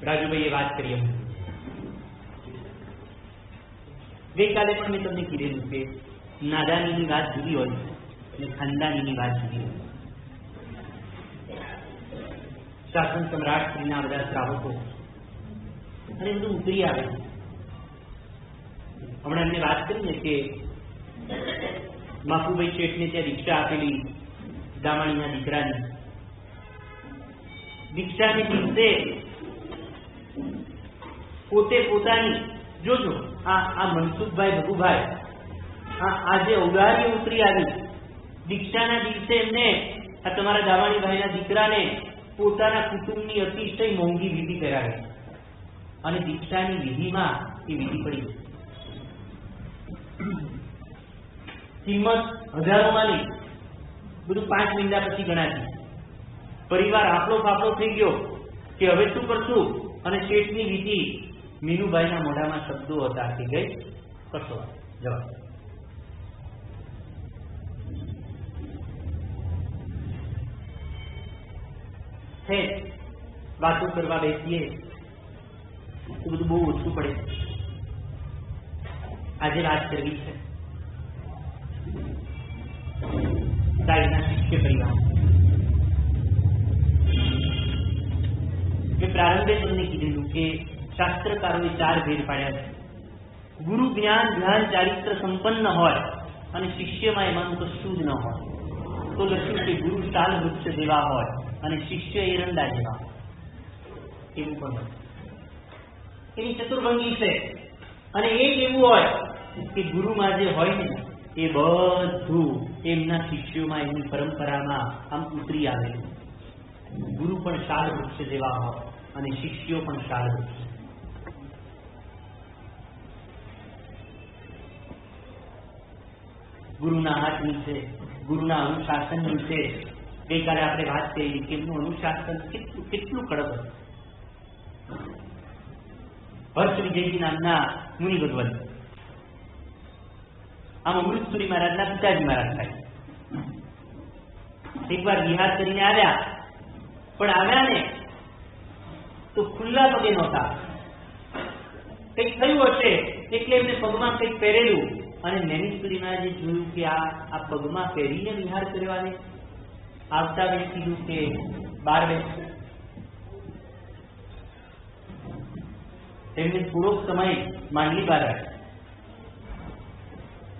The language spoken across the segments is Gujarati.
રાજુભાઈએ વાત કરી એમ ગઈકાલે પણ મેં તમને કીધેલું કે નાદાનીની વાત જુદી હોય અને ખાનદાનીની વાત જુદી હોય. શાસન સમ્રાટ શ્રીના બધા શ્રાવકો અને બધું ઉતરી આવે. હમણાં એમને વાત કરી ને કે માફુભાઈ શેઠને ત્યાં દીક્ષા આપેલી દામાણીના દીકરાની દીક્ષાની દિવસે પોતે પોતાની જોજો આ મનસુખભાઈ ભગુભાઈ આજે ઔદાર્ય ઉતરી આવી. દીક્ષાના દિવસે એમને આ તમારા દાવાણીભાઈના દીકરાને પોતાના કુટુંબની અતિશય મોંઘી વિધિ કરાવી અને દીક્ષાની વિધિમાં એ વિધિ પડી. કિંમત હજારોમાં નહીં, બધું 5 મહિના પછી ગણાતી. પરિવાર આપણો ફાફડો થઈ ગયો કે હવે શું કરશું, અને શેઠની વિધિ મીનુભાઈના મોઢામાં શબ્દો હતા કે ગઈ કરશો જવાબ. વાતો કરવા બેસીએ તો બધું બહુ ઓછું પડે. આજે વાત કરવી છે સાઈના શિષ્ય પરિવાર. મેં પ્રારંભે તમને કીધેલું કે શાસ્ત્રકારોએ 4 ભેદ પાડ્યા છે. ગુરુ જ્ઞાન ધ્યાન ચારિત્ર સંપન્ન હોય અને શિષ્યમાં એમાંનું કશું જ ન હોય તો લખ્યું કે ગુરુ શાલ વૃક્ષ જેવા હોય અને શિષ્ય એરંડા જેવા. એવું પણ હોય. એની ચતુર્ભંગી છે. અને એ એવું હોય કે ગુરુમાં જે હોય ને એ બધું એમના શિષ્યોમાં એમની પરંપરામાં આમ ઉતરી આવેલું. ગુરુ પણ શાલ વૃક્ષ જેવા હોય અને શિષ્યો પણ શાલ વૃક્ષ. ગુરુના હાથ નીચે, ગુરુના અનુશાસન નીચે ગઈકાલે આપણે વાત કરી કે એમનું અનુશાસન કેટલું કડક હતું. હર્ષ વિજયજી નામના મુનિ ભગવત આમ અમૃતસુરી મહારાજના પિતાજી મહારાજ થાય. એકવાર વિહાર કરીને આવ્યા, પણ આવ્યા ને તો ખુલ્લા પગે નહોતા. કંઈક થયું હશે એટલે એમને પગમાં કંઈક પહેરેલું અને નૈમિષપુરી મહારાજે જોયું કે આ પગમાં પહેરીને વિહાર કરવાને આવતા વેળે કીધું કે 12 બેસ. તેમને થોડોક સમય માંડલી બહાર રાખી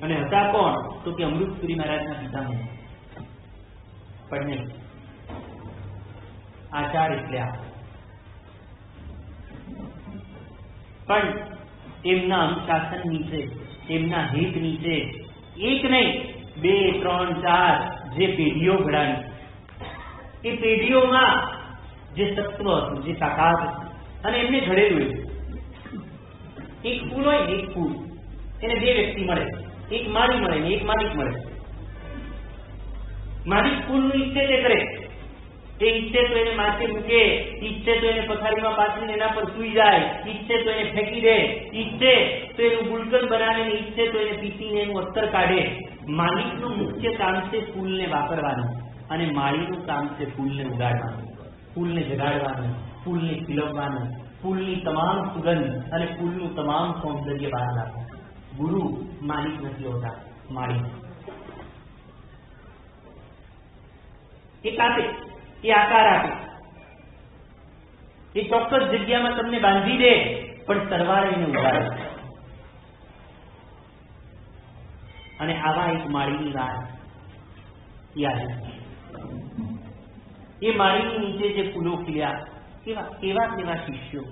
અને હતા કોણ તો કે અમૃતસુરી મહારાજના પિતામહ પણ નહીં. આચાર એટલે આ પણ એમના અનુશાસન નીચે, એમના હિત નીચે એક નહીં 2, 3, 4 જે પેઢીઓ ઘડાવી, એ પેઢીઓમાં જે તત્વ હતું, જે તાકાત હતી અને એમને ઘડેલું એવું. એક ફૂલ હોય ને, એક ફૂલ એને 2 વ્યક્તિ મળે, એક માળી મળે ને એક માલિક મળે. માલિક ફૂલનું ઈચ્છે તે કરે, એ ઈચ્છે તો એને માથે મૂકે, ઈચ્છે તો એને પથારીમાં પાથરીને એના પર સૂઈ જાય, ઈચ્છે તો એને ફેંકી દે, ઈચ્છે તો એનું ગુલકંદ બનાવે ને ઈચ્છે તો એને પીસીને એનું અત્તર કાઢે. માલિકનું મુખ્ય કામ છે ફૂલને વાપરવાનું અને માળીનું કામ છે ફૂલને ઉગાડવાનું, ફૂલને જગાડવાનું, ફૂલને ખીલવવાનું, ફૂલની તમામ સુગંધ અને ફૂલનું તમામ સૌંદર્ય બહાર લાવવાનું. ગુરુ માલિક નથી હોતા, માળી. એક આપે, એ આકાર આપે, એ ચોક્કસ જગ્યામાં તમને બાંધી દે, પણ સરવાળે એને ઉગાડે. અને આવા એક માળીની વાત યાદ, એ માળીની નીચે જે ફૂલો ખીલ્યા, કેવા કેવા શિષ્યો.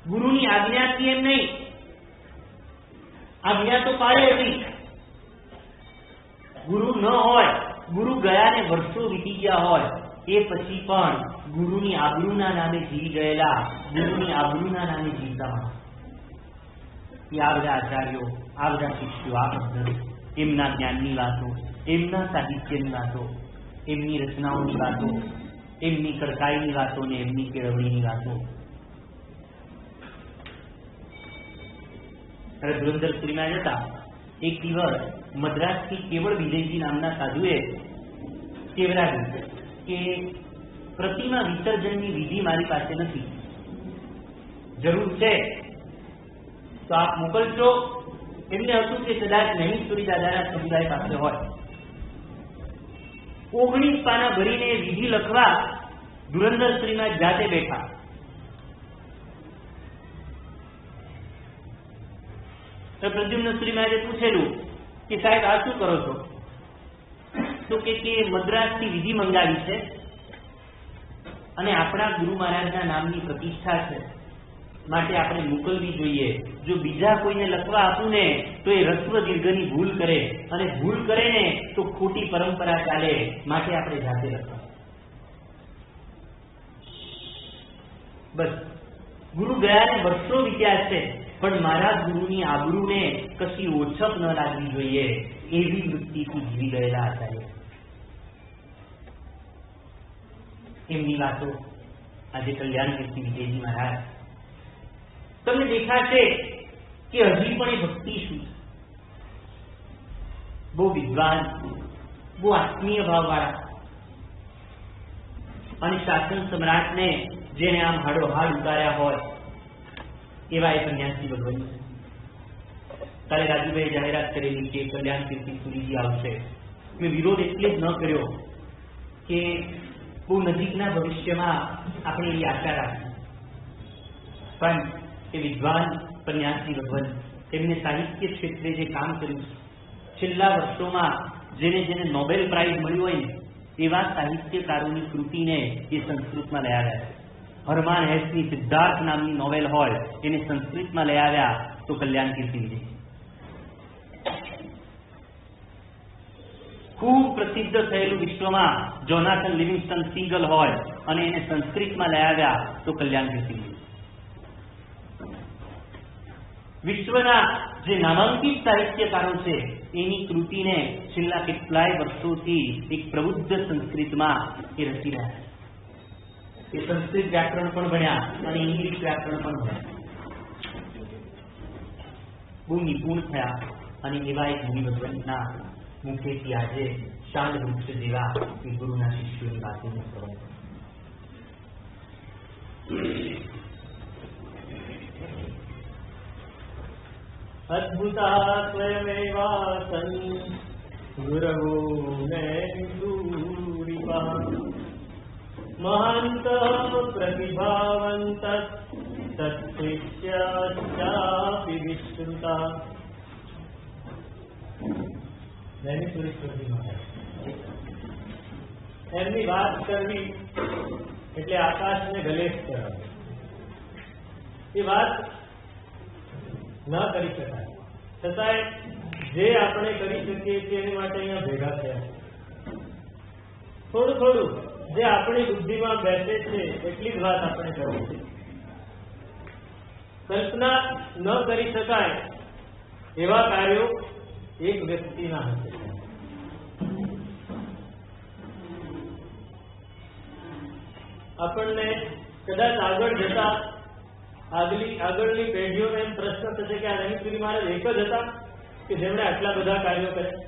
ગુરુની આજ્ઞાથી એમ નહીં, આજ્ઞા તો પાડે હતી. ગુરુ ન હોય, ગુરુ ગયા ને વર્ષો વીતી ગયા હોય, એ પછી પણ ગુરુની આબરૂના નામે જીવી ગયેલા, ગુરુની આબરૂના નામે જીવતા હોય. આ બધા આચાર્યો, આ બધા શિષ્યો, આ પદ્ધતિ, એમના જ્ઞાનની વાતો, એમના સાહિત્યની વાતો, એમની રચનાઓની વાતો, એમની કડકાઈની વાતો ને એમની કેળવણીની વાતો. ધુરંધરપુરીમાં જતા એક દિવસ મદ્રાસથી કેવળ વિજયજી નામના સાધુએ કેવરાવ્યું કે પ્રતિમા વિસર્જનની વિધિ મારી પાસે નથી, જરૂર છે તો આપ મોકલશો. એમને હતું કે કદાચ નૈમિષપુરી દાદાના સમુદાય પાસે હોય. 19 પાના ભરીને વિધિ લખવા ધુરંધર શ્રીમાં જાતે બેઠા. તો પ્રદ્યુમ્ન શ્રીમાએ પૂછેલું કે સાહેબ આ શું કરો છો? તો કે મદ્રાસથી વિધિ મંગાવી છે અને આપણા ગુરુ મહારાજના નામની પ્રતિષ્ઠા છે, માટે આપણે મોકલવી જોઈએ. જો બીજા કોઈને લખવા આપું ને તો એ રસ્વ દીર્ઘની ભૂલ કરે, અને ભૂલ કરે ને તો ખોટી પરંપરા ચાલે, માટે આપણે જાતે લખવા. બસ ગુરુ ગયા ને વર્ષો વીત્યા છે, પણ મારા ગુરુની આબરૂને કશી ઓછપ ન લાગવી જોઈએ એવી વૃત્તિથી જીવી ગયેલા હતા. એમની વાતો આજે કલ્યાણ કીર્તિ વિજયજી મહારાજ તમને દેખાશે કે હજી પણ એ ભક્તિ શું, બહુ વિદ્વાન, બહુ આત્મીય ભાવવાળા, અને શાસન સમ્રાટને જેને આમ હાડોહાડ ઉતાર્યા હોય એવા એ સન્યાસી ભગવાન છે. તારે રાજુભાઈ જાહેરાત કરેલી કે કલ્યાણ કીર્તિ સુરીજી આવશે. મેં વિરોધ એટલે જ ન કર્યો કે બહુ નજીકના ભવિષ્યમાં આપણે એવી આશા રાખી, પણ એ વિદ્વાન સન્યાસી ભગવાન તેમને સાહિત્ય ક્ષેત્રે જે કામ કર્યું, છેલ્લા વર્ષોમાં જેને જેને નોબેલ પ્રાઇઝ મળ્યું હોય ને એવા સાહિત્યકારોની કૃતિને એ સંસ્કૃતમાં લઈ આવ્યા છે. હરમાન હેસની સિદ્ધાર્થ નામની નોવેલ હોય એને સંસ્કૃતમાં લઈ આવ્યા તો કલ્યાણ કીર્તિ વિજય. ખૂબ પ્રસિદ્ધ થયેલું વિશ્વમાં જોનાથન લિવિંગસ્ટન સિંગલ હોય અને એને સંસ્કૃતમાં લઈ આવ્યા તો કલ્યાણ કીર્તિ વિજય. વિશ્વના જે નામાંકિત સાહિત્યકારો છે એની કૃતિને છેલ્લા કેટલાય વર્ષોથી એક પ્રબુદ્ધ સંસ્કૃતમાં એ રચી રહ્યા છે. એ સંસ્કૃત વ્યાકરણ પણ ભણ્યા અને ઇંગ્લિશ વ્યાકરણ પણ ભણ્યા, બહુ નિપુણ થયા. અને એવા એક મુનિ ભગવાનના મુખેથી આજે શાંત વૃક્ષ જેવા એ ગુરુના શિષ્યોની વાતોનું શ્રવણ. અદ્ભુતા સ્વયમેવાસન ગુરવો નૈમિષૂરિપા મહાંત પ્રતિભાવંત તત્શિષ્યાશ્ચાપી વિશ્રુતા. એમની વાત કરવી એટલે આકાશને ગલેશ કરાવે. એ વાત ન કરી શકાય, છતાંય જે આપણે કરી શકીએ છીએ એની માટે અહીંયા ભેગા થયા. થોડું થોડું જે આપણી બુદ્ધિમાં બેસે છે એટલી જ વાત આપણે કરવી છે. કલ્પના ન કરી શકાય એવા કાર્યો એક વ્યક્તિના હશે. આપણને કદાચ આગળ જતા આગળની પેઢીઓને એમ પ્રશ્ન થશે કે આ નૈમિષપુરી મહારાજ એક જ હતા કે જેમણે આટલા બધા કાર્યો કર્યા?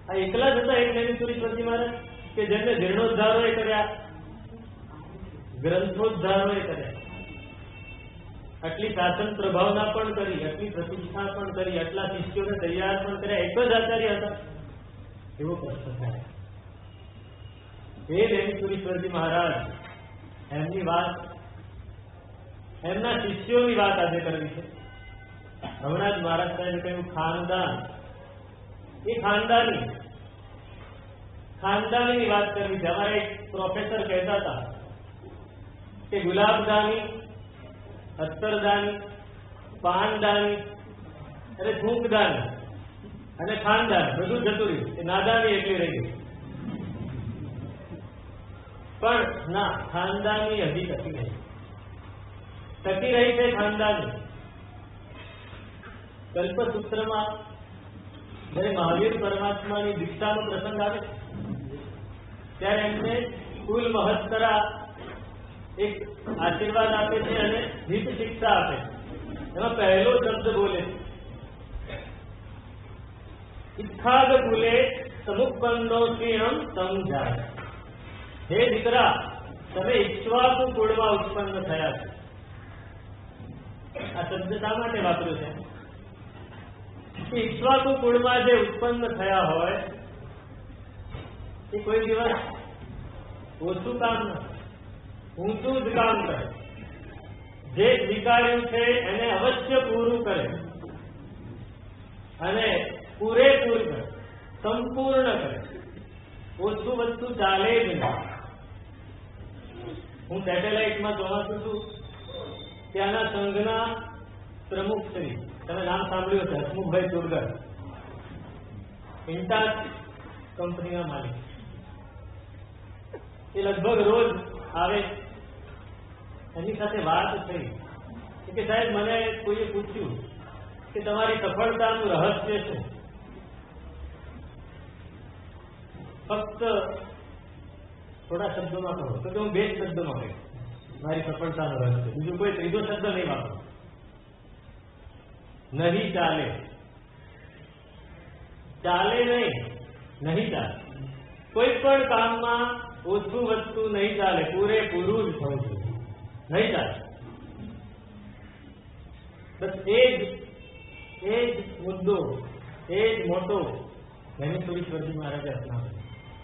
આ એકલા જ હતા એક નૈમિષપુરી સ્વામી મહારાજ કે જેમને જીર્ણોદ્ધારો કર્યા, ગ્રંથોદ્ધારો કર્યા, આટલી શાસન પ્રભાવના પણ કરી, આટલી પ્રતિષ્ઠા પણ કરી, આટલા શિષ્યોને તૈયાર પણ કર્યા, એક જ આચાર્ય હતા? એવો પ્રશ્ન થાય. એ નૈમિષપુરી સ્વામી મહારાજ એમની વાત, એમના શિષ્યોની વાત આજે કરવી છે. હમણાં જ મહારાજ સાહેબે કહ્યું ખાનદાન, એ ખાનદાની વાત કરવી છે. અમારા એક પ્રોફેસર કહેતા હતા કે ગુલાબદાની, અત્તરદાની, પાનદાની અને થૂંકદાની અને ખાનદાન બધું જતું રહ્યું. એ નાદાની એટલી રહી ગઈ. પણ ના, ખાનદાની હજી ટકી નહીં. ટકી રહી છે ખાનદાની. કલ્પસૂત્રમાં જયારે મહાવીર પરમાત્માની દીક્ષાનો પ્રસંગ આવે ત્યારે એમને કુલ મહત્તરા એક આશીર્વાદ આપે છે અને હિત શિક્ષા આપે છે. એમાં પહેલો શબ્દ બોલે ઇચ્છાદ કુલે સમુપન્નો શ્રીણમ સમજાય. હે દીકરા, તમે ઈક્ષ્વાકુ કુળમાં ઉત્પન્ન થયા છો. આ શબ્દ શા માટે વાપર્યો છે? ઈક્ષ્વાકુ કુળમાં જે ઉત્પન્ન થયા હોય એ કોઈ દિવસ ઓછું કામ નથી, ઊંચું જ કામ કરે. જે સ્વીકાર્યું છે એને અવશ્ય પૂરું કરે અને પૂરેપૂરું કરે, સંપૂર્ણ કરે. ઓછું વસ્તુ ચાલે જ નહીં. હું સેટેલાઇટમાં ચોમાસું છું, ત્યાંના સંઘના પ્રમુખ શ્રી, તમે નામ સાંભળ્યું છે, હસમુખભાઈ ચોરગર, ઇન્ટાસ કંપનીના માલિક. એ લગભગ રોજ આવે. એની સાથે વાત થઈ કે સાહેબ, મને કોઈએ પૂછ્યું કે તમારી સફળતાનું રહસ્ય શું? ફક્ત થોડા શબ્દોમાં કહો. તો હું 2 શબ્દોમાં કહીશ મારી સફળતાનું રહસ્ય. બીજું કોઈ ત્રીજો શબ્દ નહીં વાપરો. નહીં ચાલે. ચાલે નહીં, નહીં ચાલે. કોઈ પણ કામમાં ઓછું વસ્તુ નહીં ચાલે, પૂરેપૂરું જ થવું જોઈએ. નહીં ચાલે. બસ એ જ મુદ્દો, એ જ મોટો જ્ઞાનેશ્વરી મહારાજે અપનાવ્યો.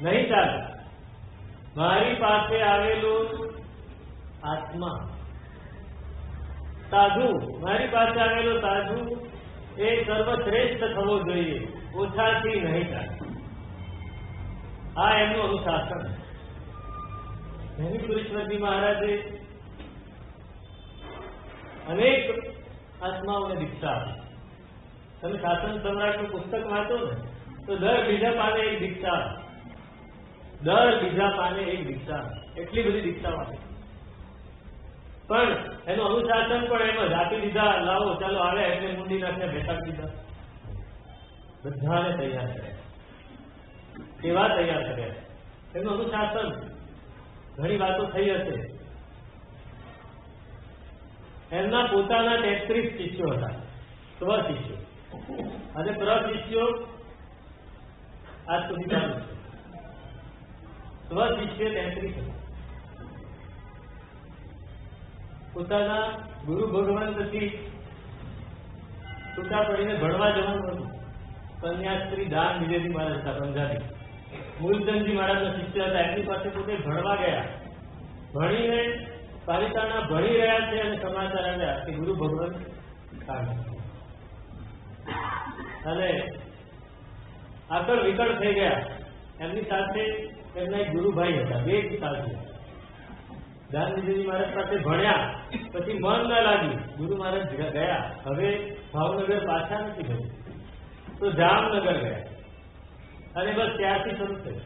નહીં ચાલે. મારી પાસે આવેલો આત્મા, સાધુ, મારી પાસે આવેલો સાધુ એ સર્વશ્રેષ્ઠ થવો જોઈએ, ઓછાથી નહીં ચાલે. આ એમનું અનુશાસન. જ્ઞાનેશ્વરી મહારાજે અનેક આત્માઓને દીક્ષા આપી. તમે શાસન સમ્રાટનું પુસ્તક વાંચો ને તો દર બીજા પાને એક દીક્ષા, દર બીજા પાને એક દીક્ષા, એટલી બધી દીક્ષાઓ આપી. પણ એનું અનુશાસન પણ એમ જ આપી દીધા. લાવો ચાલો આવે એટલે મુંડી નાખીને બેસાડી દીધા. બધાને તૈયાર કર્યા. કેવા તૈયાર કર્યા? એનું અનુશાસન. ઘણી વાતો થઈ હશે. એમના પોતાના 33 શિષ્યો હતા, સ્વ શિષ્યો, અને પ્ર શિષ્યો આજ સુધી ચાલુ છે. સ્વ શિષ્ય 33 હતા. પોતાના ગુરુ ભગવંતથી છૂટા પડીને ભણવા જવાનું હતું. કન્યાસ્ત્રી દાન વિજયજી મહારાજ હતા, પંજાબી. મૂલચંદજી મહારાજના શિષ્ય હતા. એમની પાસે પોતે ભણવા ગયા. ભણીને પાલિતાણા ભણી રહ્યા છે અને સમાચાર આવ્યા કે ગુરુ ભગવાન અને આગળ વિકળ થઈ ગયા. એમની સાથે એમના એક ગુરુભાઈ હતા, 2 સાધુ. દાનવિજયજી મહારાજ પાસે ભણ્યા, પછી મન ના લાગ્યું. ગુરુ મહારાજ ગયા. હવે ભાવનગર પાછા નથી ગયા, તો જામનગર ગયા. અને બસ ત્યારથી શરૂ થયું.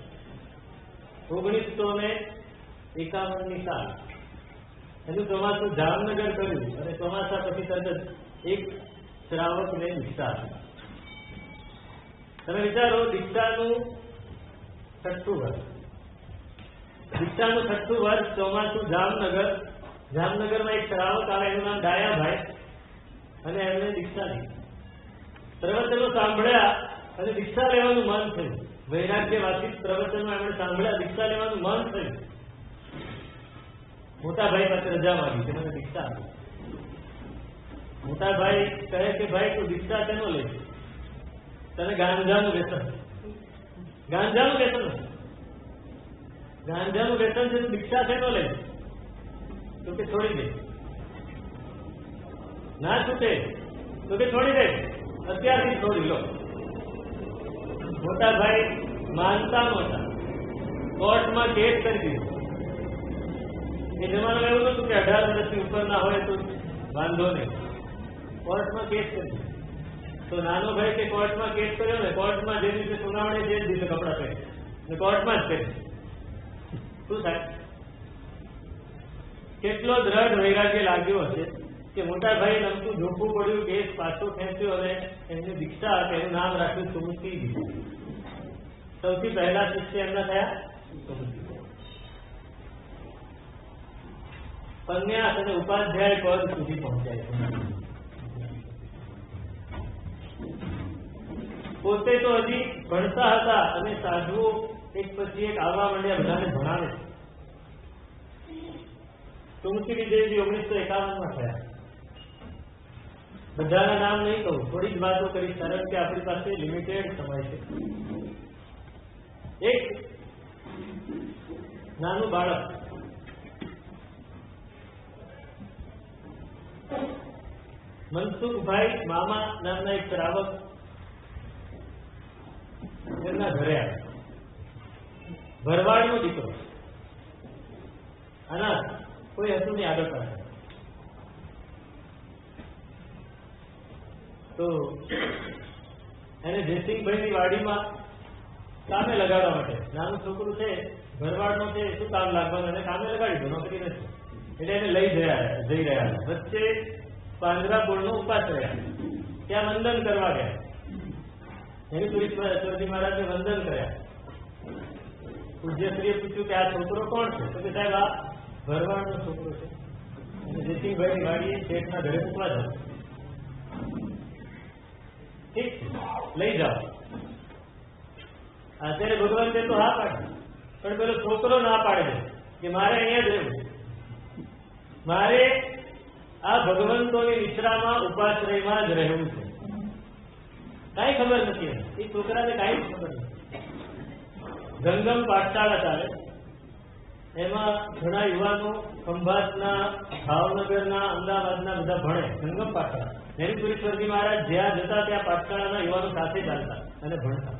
1951ની સાલ એનું ચોમાસું જામનગર કર્યું. અને ચોમાસા પછી તરત એક શ્રાવકને દીક્ષા આપી. તમે વિચારો, દીક્ષાનું 6ઠું વર્ષ, દીક્ષાનું 6ઠું વર્ષ, ચોમાસું જામનગર. જામનગરમાં એક શ્રાવક આવે, એનું નામ ડાયાભાઈ, અને એમને દીક્ષા લીધી. પ્રવચનો સાંભળ્યા અને દીક્ષા લેવાનું મન થયું. વૈરાગ્યવાસી પ્રવચનો એમણે સાંભળ્યા, દીક્ષા લેવાનું મન થયું. મોટા ભાઈ પાસે રજા માંગી કે મને દીક્ષા આપી. મોટા ભાઈ કહે કે ભાઈ તું દીક્ષા કેનો લે? તને ગાંજાનું વ્યસન, ગાંજાનું વ્યસન, ગાંજાનું વ્યસન છે, તું દીક્ષા કેનો લે? તો કે છોડી દે. ના છૂટે તો કે છોડી દે, અત્યારથી છોડી લો. મોટા ભાઈ માનતા નહોતા. કોર્ટમાં કેસ કરી દીધો. એ જમાનામાં એવું નતું કે 18 વર્ષથી ઉપર ના હોય તો વાંધો નહીં. કોર્ટમાં કેસ કરી. તો નાનો ભાઈ કે કોર્ટમાં કેસ કર્યો ને, કોર્ટમાં જે દિવસે સુનાવણી જે દિવસે કપડા પહેરી કોર્ટમાં જ કરી. શું થાય? કેટલો દ્રઢ વૈરાગ્ય લાગ્યો હશે કે મોટા ભાઈ નમતું ઝૂકવું પડ્યું, કેસ પાછો ખેંચ્યો અને એમની દીક્ષા આપે. એનું નામ રાખ્યું સુમતી દીક્ષા. સૌથી પહેલા શિષ્ય એમના થયા સંન્યાસ અને ઉપાધ્યાય પદ સુધી પહોંચ્યા. પોતે તો હજી ભણતા હતા અને સાધુઓ એક પછી એક આવવા માંડ્યા, બધાને ભણાવે. ટુમસી વિજયજી 1951 થયા. બધાના નામ નહીં કહું, થોડી જ વાતો કરીશ, કારણ કે આપણી પાસે લિમિટેડ સમય છે. એક નાનું બાળક મનસુખભાઈ મામા નામના એક શ્રાવક એમના ઘરે આવ્યા. ભરવાડનો દીકરો, અનાથ, કોઈ હતું નહીં આગળ પાસે. તો એને જયસિંહભાઈની વાડીમાં કામે લગાડવા માટે, નાનું છોકરું છે, ભરવાડનો છે, શું કામ લાગવાનું, એને કામે લગાડી દો, નોકરી નથી. એટલે એને લઈ જઈ રહ્યા. વચ્ચે પાંજરાપોળનો ઉપાસ રહ્યા. ત્યાં વંદન કરવા ગયા. એની ઈશ્વરજી મહારાજને વંદન કર્યા. પૂજ્યશ્રીએ પૂછ્યું કે આ છોકરો કોણ છે? તો કે સાહેબ આ ભરવાડનો છોકરો છે. અને જયસિંહભાઈની વાડીએ શેઠના ઘરે મૂકવા જાવ. ઠીક છે, લઈ જાઓ. અત્યારે ભગવાન તો હા પાડે, પણ પેલો છોકરો ના પાડે છે કે મારે અહીંયા જ રહેવું, મારે આ ભગવંતોની નિશ્રામાં ઉપાશ્રયમાં જ રહેવું છે. કાંઈ ખબર નથી એ છોકરાને, કાંઈ ખબર નથી. ગંગમ પાઠશાળા ચાલે, એમાં ઘણા યુવાનો ખંભાતના, ભાવનગરના, અમદાવાદના બધા ભણે. ગંગમ પાઠશાળા, નરેન્દ્રપુરીશ્વરજી મહારાજ જ્યાં જતા ત્યાં પાઠશાળાના યુવાનો સાથે ચાલતા અને ભણતા.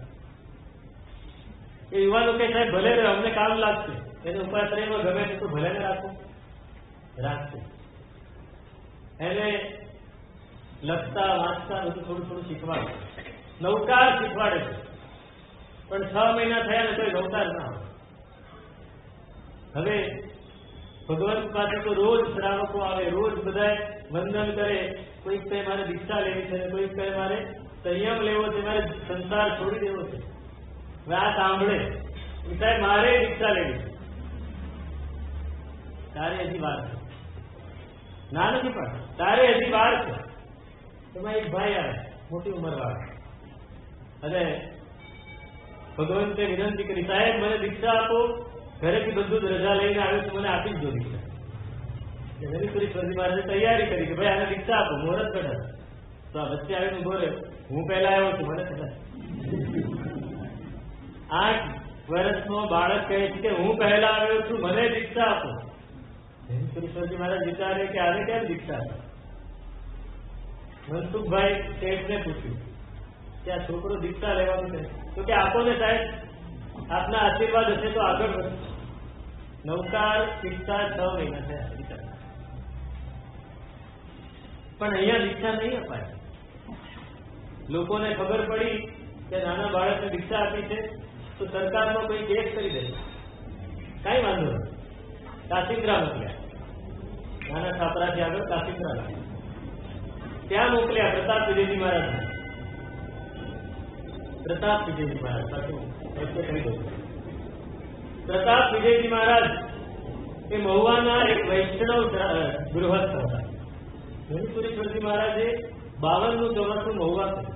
એ યુવાનો કે સાહેબ ભલે રહે, અમને કામ લાગશે, એને ઉપાશ્રયમાં ગમે છે તો ભલે ને રાખશે. એને લખતા વાંચતા બધું થોડું થોડું શીખવાડે, નવકાર શીખવાડે છે. પણ 6 મહિના થયા ને તો નવકાર ના હોય. હવે ભગવાન પાસે તો રોજ શ્રાવકો આવે, રોજ બધા વંદન કરે. કોઈક કહે મારે દીક્ષા લેવી છે, કોઈક કહે મારે સંયમ લેવો છે, મારે સંસાર છોડી દેવો છે. હવે આ સાંભળે સાહેબ મારે દીક્ષા લેવી છે, તારે હજી વાર છે. ના નથી પણ તારે હજી વાર છે. એમાં એક ભાઈ આવે, મોટી ઉંમર વાળા, અને ભગવંતે વિનંતી કરી સાહેબ મને દીક્ષા આપો, ઘરેથી બધું જ રજા લઈને આવ્યું છું, મને આપી જ દો દીક્ષા. નરેન્દ્રપુરીશ્વરજી મહારાજે તૈયારી કરી કે ભાઈ આને દીક્ષા આપો, મુહૂર્ત કઢાય. તો આ વચ્ચે આવીને ઉભો રહ્યો, હું પહેલા આવ્યો છું, મને ખબર. 8 વર્ષનો બાળક કહે છે કે હું પહેલા આવ્યો છું, મને દીક્ષા આપો. નરેન્દ્રપુરીશ્વરજી મહારાજ વિચારે કે આને કેમ દીક્ષા આપે. મનસુખભાઈ શેઠને પૂછ્યું કે આ છોકરો દીક્ષા લેવાનું છે, તો કે આપો ને સાહેબ, આપના આશીર્વાદ હશે તો આગળ વધે. નવકાર દીક્ષા 6 મહિના થયા. પણ અહીંયા દીક્ષા નહીં અપાય. લોકોને ખબર પડી કે નાના બાળકને દીક્ષા આપી છે તો સરકારમાં કોઈ કેસ કરી દે, કઈ વાંધો નથી. કાશીગ્રા મોકલ્યા, નાના છાપરાથી આગળ કાશીગ્રા ત્યાં મોકલ્યા પ્રતાપ વિજયજી મહારાજ. પ્રતાપ વિજયજી મહારાજ પ્રતાપ વિજયજી મહારાજ એ મહુવાના એક વૈષ્ણવ ગૃહસ્થ હતા. નરેન્દ્રપુરીશ્વરજી મહારાજે 52નું ચોમાસું મહુવા કર્યું.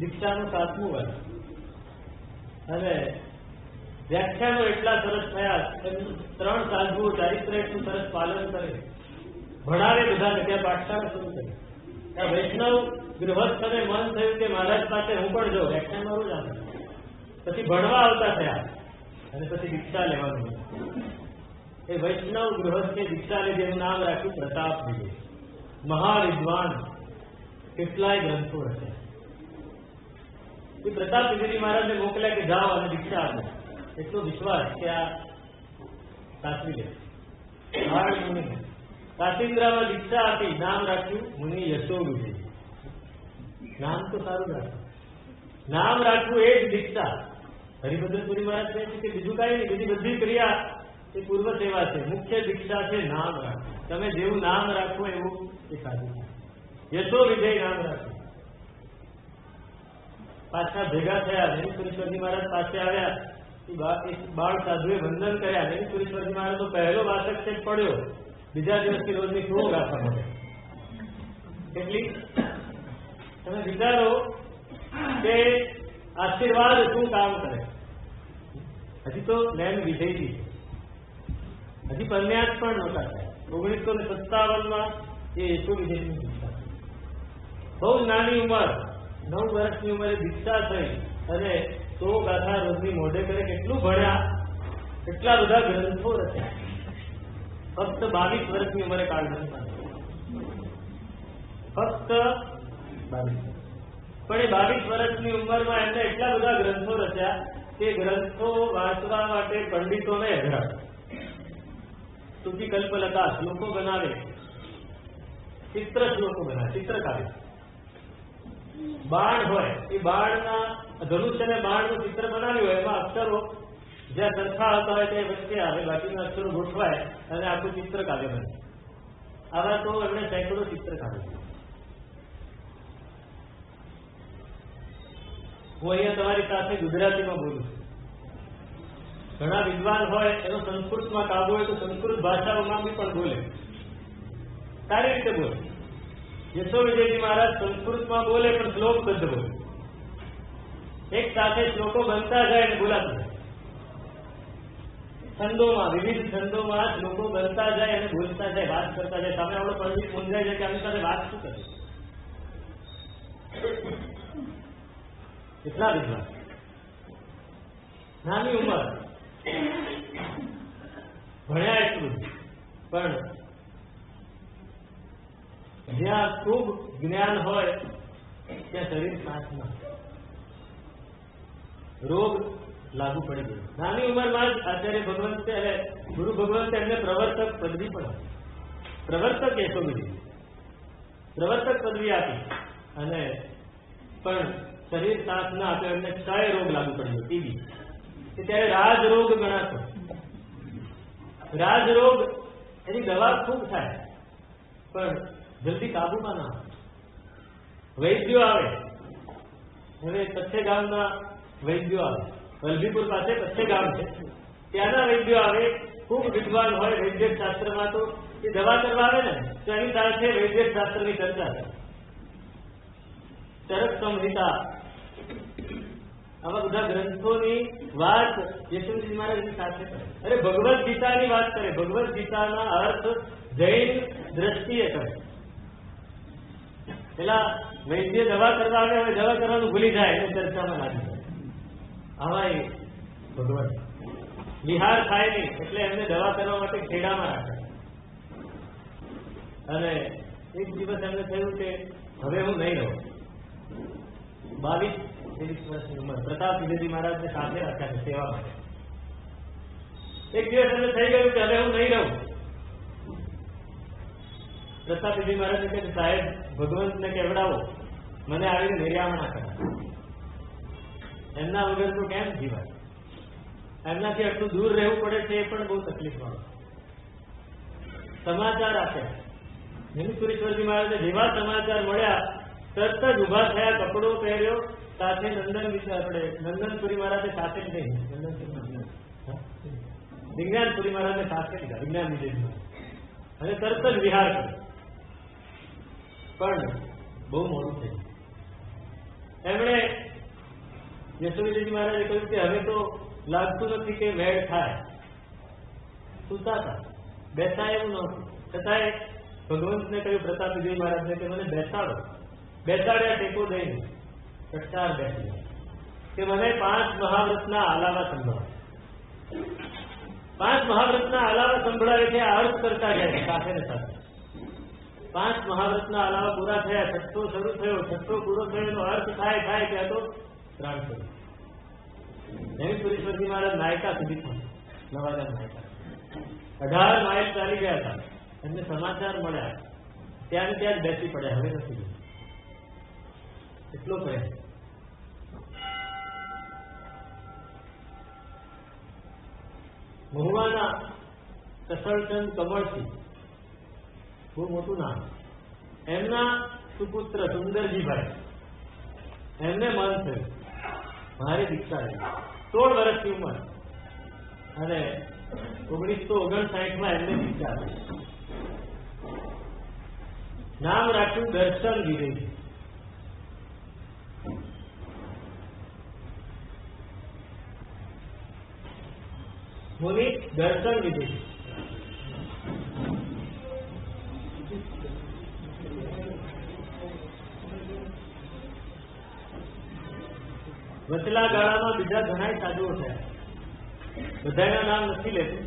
દીક્ષાનું 7મું વર્ષ, અને વ્યાખ્યાનો એટલા સરસ થયા. 3 સાધુઓ ચારિત્ર એટલું સરસ પાલન કરે, ભણાવે બધાને. ત્યાં પાઠશાળા શરૂ કરી. ત્યાં વૈષ્ણવ ગૃહસ્થને મન થયું કે મહારાજ પાસે હું પણ જાઉં, વ્યાખ્યાનમાં રોજ આવે. પછી ભણવા આવતા થયા, અને પછી દીક્ષા લેવાનું. એ વૈષ્ણવ ગૃહસ્થે દીક્ષા લીધી, એનું નામ રાખ્યું પ્રતાપ વિજય. મહાવિદ્વાન, કેટલાય ગ્રંથો રચ્યા. એ પ્રતાપ વિજયજી મહારાજને મોકલ્યા કે જાઓ અને દીક્ષા આપો. એટલો વિશ્વાસ કે આ સાચવી લે. કાશીગ્રામાં દીક્ષા આપી, નામ રાખ્યું મુનિ યશોવિજય. નામ તો સારું રાખ્યું, નામ રાખવું એ જ દીક્ષા. હરિભદ્રપુરી મહારાજ કહે છે કે બીજું કાંઈ નહીં, બીજી બધી ક્રિયા એ પૂર્વ સેવા છે. મુખ્ય દીક્ષા છે નામ રાખવું. તમે જેવું નામ રાખો એવું એ સાધુ. યશો વિજય નામ રાખવું. પાછા ભેગા થયા. નરેન્દ્રપુરીશ્વરજી મહારાજ પાસે આવ્યા. બાળ સાધુએ વંદન કર્યા. નરેન્દ્રપુરીશ્વરજી મહારાજ તો પહેલો વાસક છે પડ્યો. બીજા દિવસથી રોજની ક્રોધ રાખવા મળે. કેટલી તમે વિચારો કે આશીર્વાદ શું કામ કરે. હજી તો નૈન વિજયજી, હજી કન્યાસ પણ નહોતા થયા. 1957માં એ યશો વિજયની દીક્ષા થઈ. બહુ નાની ઉંમર, 9 વર્ષની ઉંમરે દીક્ષા થઈ અને 100 ગાથા રોજની મોઢે કરે. કેટલું ભણ્યા, કેટલા બધા ગ્રંથો રચ્યા. ફક્ત 22 વર્ષની ઉંમરે કાળગ્રંથ ફક્ત 22. પણ એ 22 વર્ષની ઉંમરમાં એમને એટલા બધા ગ્રંથો રચ્યા કે ગ્રંથો વાંચવા માટે પંડિતોને અઘરા. સ્તુતિ કલ્પલતા શ્લોકો બનાવે, ચિત્ર શ્લોકો બનાવે, ચિત્રકારે. બાણ હોય એ બાણના ધનુષ્ય અને બાણનું ચિત્ર બનાવ્યું હોય, એમાં અક્ષરો જ્યાં સરખા આવતા હોય તે વચ્ચે આવે, બાકીના અક્ષરો ગોઠવાય અને આખું ચિત્ર કાવ્ય બને. આવા તો એમણે સેંકડો ચિત્ર કાઢ્યા. હું અહીંયા તમારી સાથે ગુજરાતીમાં બોલું છું. ઘણા વિદ્વાન હોય એનો સંસ્કૃતમાં કાબુ હોય તો સંસ્કૃત ભાષાઓમાં બી પણ બોલે, સારી રીતે બોલે. યશો વિજયજી મહારાજ સંસ્કૃતમાં બોલે પણ શ્લોકબદ્ધ બોલે. એક સાથે શ્લોકો બનતા જાય અને બોલાતા જાય. છંદોમાં, વિવિધ છંદોમાં શ્લોકો બનતા જાય અને બોલતા જાય, વાત કરતા જાય. સામે આપણો પંડિત મૂંઝાય છે કે આની સાથે વાત શું કરે. કેટલા વિદ્વાન, નાની ઉંમર, ભણ્યા એટલું, પણ જ્યાં ખૂબ જ્ઞાન હોય ત્યાં શરીર સાથ ના, રોગ લાગુ પડી ગયો. નાની ઉંમરમાં જ આચાર્ય ભગવંતે અને ગુરુ ભગવંતે એમને પ્રવર્તક પદવી પણ આપી. પ્રવર્તક યશો વિજય પ્રવર્તક પદવી આપી અને પણ શરીર સાથ ના આપ્યો. એમને ક્ષય રોગ લાગુ પડ્યો, ટીબી. ત્યારે રાજરોગ ગણાતો. રાજરોગ એની દવા ખૂબ થાય પણ જલ્દી કાબુમાં ના આવે. વૈદ્યો આવે, હવે પચ્છે ગામના વૈદ્યો આવે, વલભીપુર પાસે પચ્છે ગામ છે, ત્યાંના વૈદ્યો આવે. ખૂબ વિદ્વાન હોય વૈદ્ય શાસ્ત્રમાં, તો એ દવા કરવા આવે ને તો એની સાથે વૈદ્ય શાસ્ત્રની ચર્ચા થાય. ચરક સંહિતા, આવા બધા ગ્રંથોની વાત યશોવિજય મહારાજની સાથે કરે. અરે ભગવદ ગીતાની વાત કરે, ભગવદ ગીતાના અર્થ જૈન દ્રષ્ટિએ કરે. પેલા વૈદ્ય દવા કરવા આવે, હવે દવા કરવાનું ભૂલી જાય એને ચર્ચામાં લાગી જાય. આવા એ ભગવાન બિહાર થાય નહીં એટલે એમને દવા કરવા માટે ખેડામાં રાખે. અને એક દિવસ એમને થયું કે હવે હું નહીં રહું. 22-23 વર્ષની ઉંમર, પ્રતાપ વિજયજી મહારાજને સાથે રાખ્યા છે સેવા માટે. એક દિવસ એમને થઈ ગયું કે હવે હું નહીં રહું. પ્રતાપ વિજય મહારાજ કહે છે, સાહેબ ભગવંતને કેવડાવો, મને આવીને નિર્યામણા કરે. એમના વગર તો કેમ જીવાય? એમનાથી આટલું દૂર રહેવું પડે છે, એ પણ બહુ તકલીફ વાળું. સમાચાર આપ્યા. હિન્દુશ્વરીશ્વરજી મહારાજને જેવા સમાચાર મળ્યા તરત જ ઉભા થયા, કપડો પહેર્યો, સાથે નંદનપુરી મહારાજે સાથે જ નહીં, વિજ્ઞાનપુરી મહારાજને સાથે લીધા, વિજ્ઞાન વિજયજી મહારાજ, અને તરત જ વિહાર કર્યો. પણ બહુ મોડું થયું. એમણે યશો વિજયજી મહારાજે કહ્યું કે હવે તો લાગતું નથી કે મેળ થાય. સુતા હતા, બેસાય એવું નહોતું. છતાંય ભગવંતને કહ્યું, પ્રતાપ વિજય મહારાજને કે મને બેસાડો. બેસાડ્યા ટેકો દઈને, ચટ્ટાર બેસી કે મને 5 મહાવ્રતના આલાવા સંભળાવે. 5 મહાવ્રતના આલાવા સંભળાવે છે, અર્થ કરતા જાય સાથે ને સાથે. 5 મહાવ્રતના આલાવા પૂરા થયા, 6ઠ્ઠો શરૂ થયો, 6ઠ્ઠો પૂરો થયો, એનો અર્થ થાય ત્યાં તો 300. હિન્દુશ્વરીશ્વરજી મહારાજ નાયકા સુધી પહોંચ્યા, નવાગામ નાયકા. 18 માઇલ ચાલી ગયા હતા. એમને સમાચાર મળ્યા, ત્યાં જ બેસી પડ્યા, હવે નથી ગયું. એટલો પ્રેમ. મહુવાના કસળચંદ કમળસિંહ, બહુ મોટું નામ, એમના સુપુત્ર સુંદરજીભાઈ, એમને મન થયું મારી દીક્ષા લઈ. 16 વર્ષની ઉંમર અને 1959માં એમને દીક્ષા આપી. નામ રાખ્યું દર્શન વિજયજી. મુનિ દર્શન વિજયજી. વચલા ગાળામાં બીજા ઘણા સાધુઓ થયા, બધાના નામ નથી લેતું.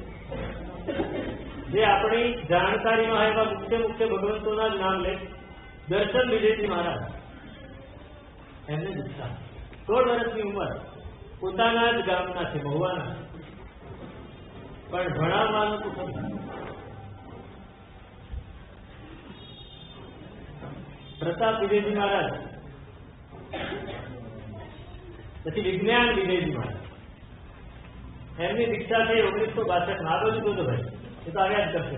જે આપણી જાણકારીમાં હોય એવા મુખ્ય મુખ્ય ભગવંતોના જ નામ લે. દર્શન વિજયજી મહારાજ, એમને દીક્ષા 16 વર્ષની ઉંમર, પોતાના જ ગામના છે, મહુવાના, પણ ભણાવવાનું તો ખરું. પ્રતાપ વિજયજી મહારાજ, પછી વિજ્ઞાન વિજયજી મહારાજ, એમની દીક્ષા થઈ 1962 માં. આગળ જતો ભાઈ, એ તો આવ્યા જ કરશે.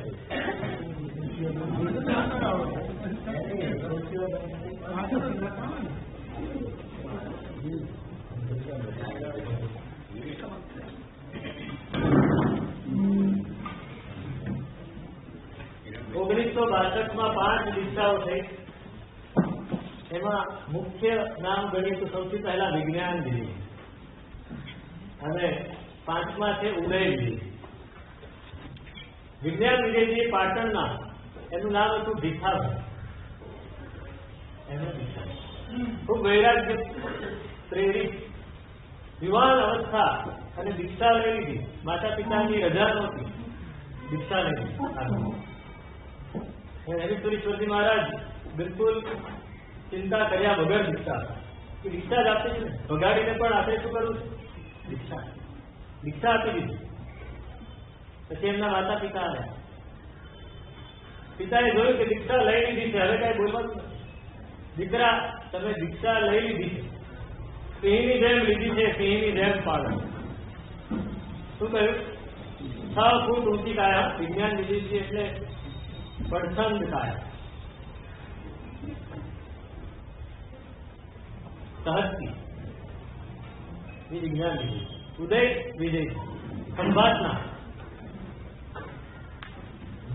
ઓગણીસો 62 માં 5 દીક્ષાઓ થઈ. એમાં મુખ્ય નામ ગણીએ તો સૌથી પહેલા વિજ્ઞાન વિજય, અને 5મા છે ઉદય વિજય. વિજ્ઞાન વિજયજી પાટણના, એનું નામ હતું ભીખાભાઈ. ખૂબ વૈરાગ્ય પ્રેરિત, યુવાન અવસ્થા, અને દીક્ષા લઈ લીધી. માતા પિતાની રજા નહોતી, દીક્ષા લઈ લીધી. હરીશ્વરીશ્વરજી મહારાજ બિલકુલ ચિંતા કર્યા વગર દીક્ષા, કે દીક્ષા જ આપી છે, ભગાડીને પણ આપણે શું કરવું છે? દીક્ષા આપી દીધી. પછી એમના માતા પિતા આવ્યા. પિતાએ જોયું કે દીક્ષા લઈ લીધી છે, હવે કઈ બોલવાનું. દીકરા, તમે દીક્ષા લઈ લીધી છે, સિંહની જેમ લીધી છે, સિંહની જેમ પાડો. શું કહ્યું? 6 ફૂટ ઊંચી કાયા. વિજ્ઞાન વિજયજી એટલે પડછંદ કાયા, સહજથી. એ વિજ્ઞાન વિજય. ઉદય વિજય ખંભાતના,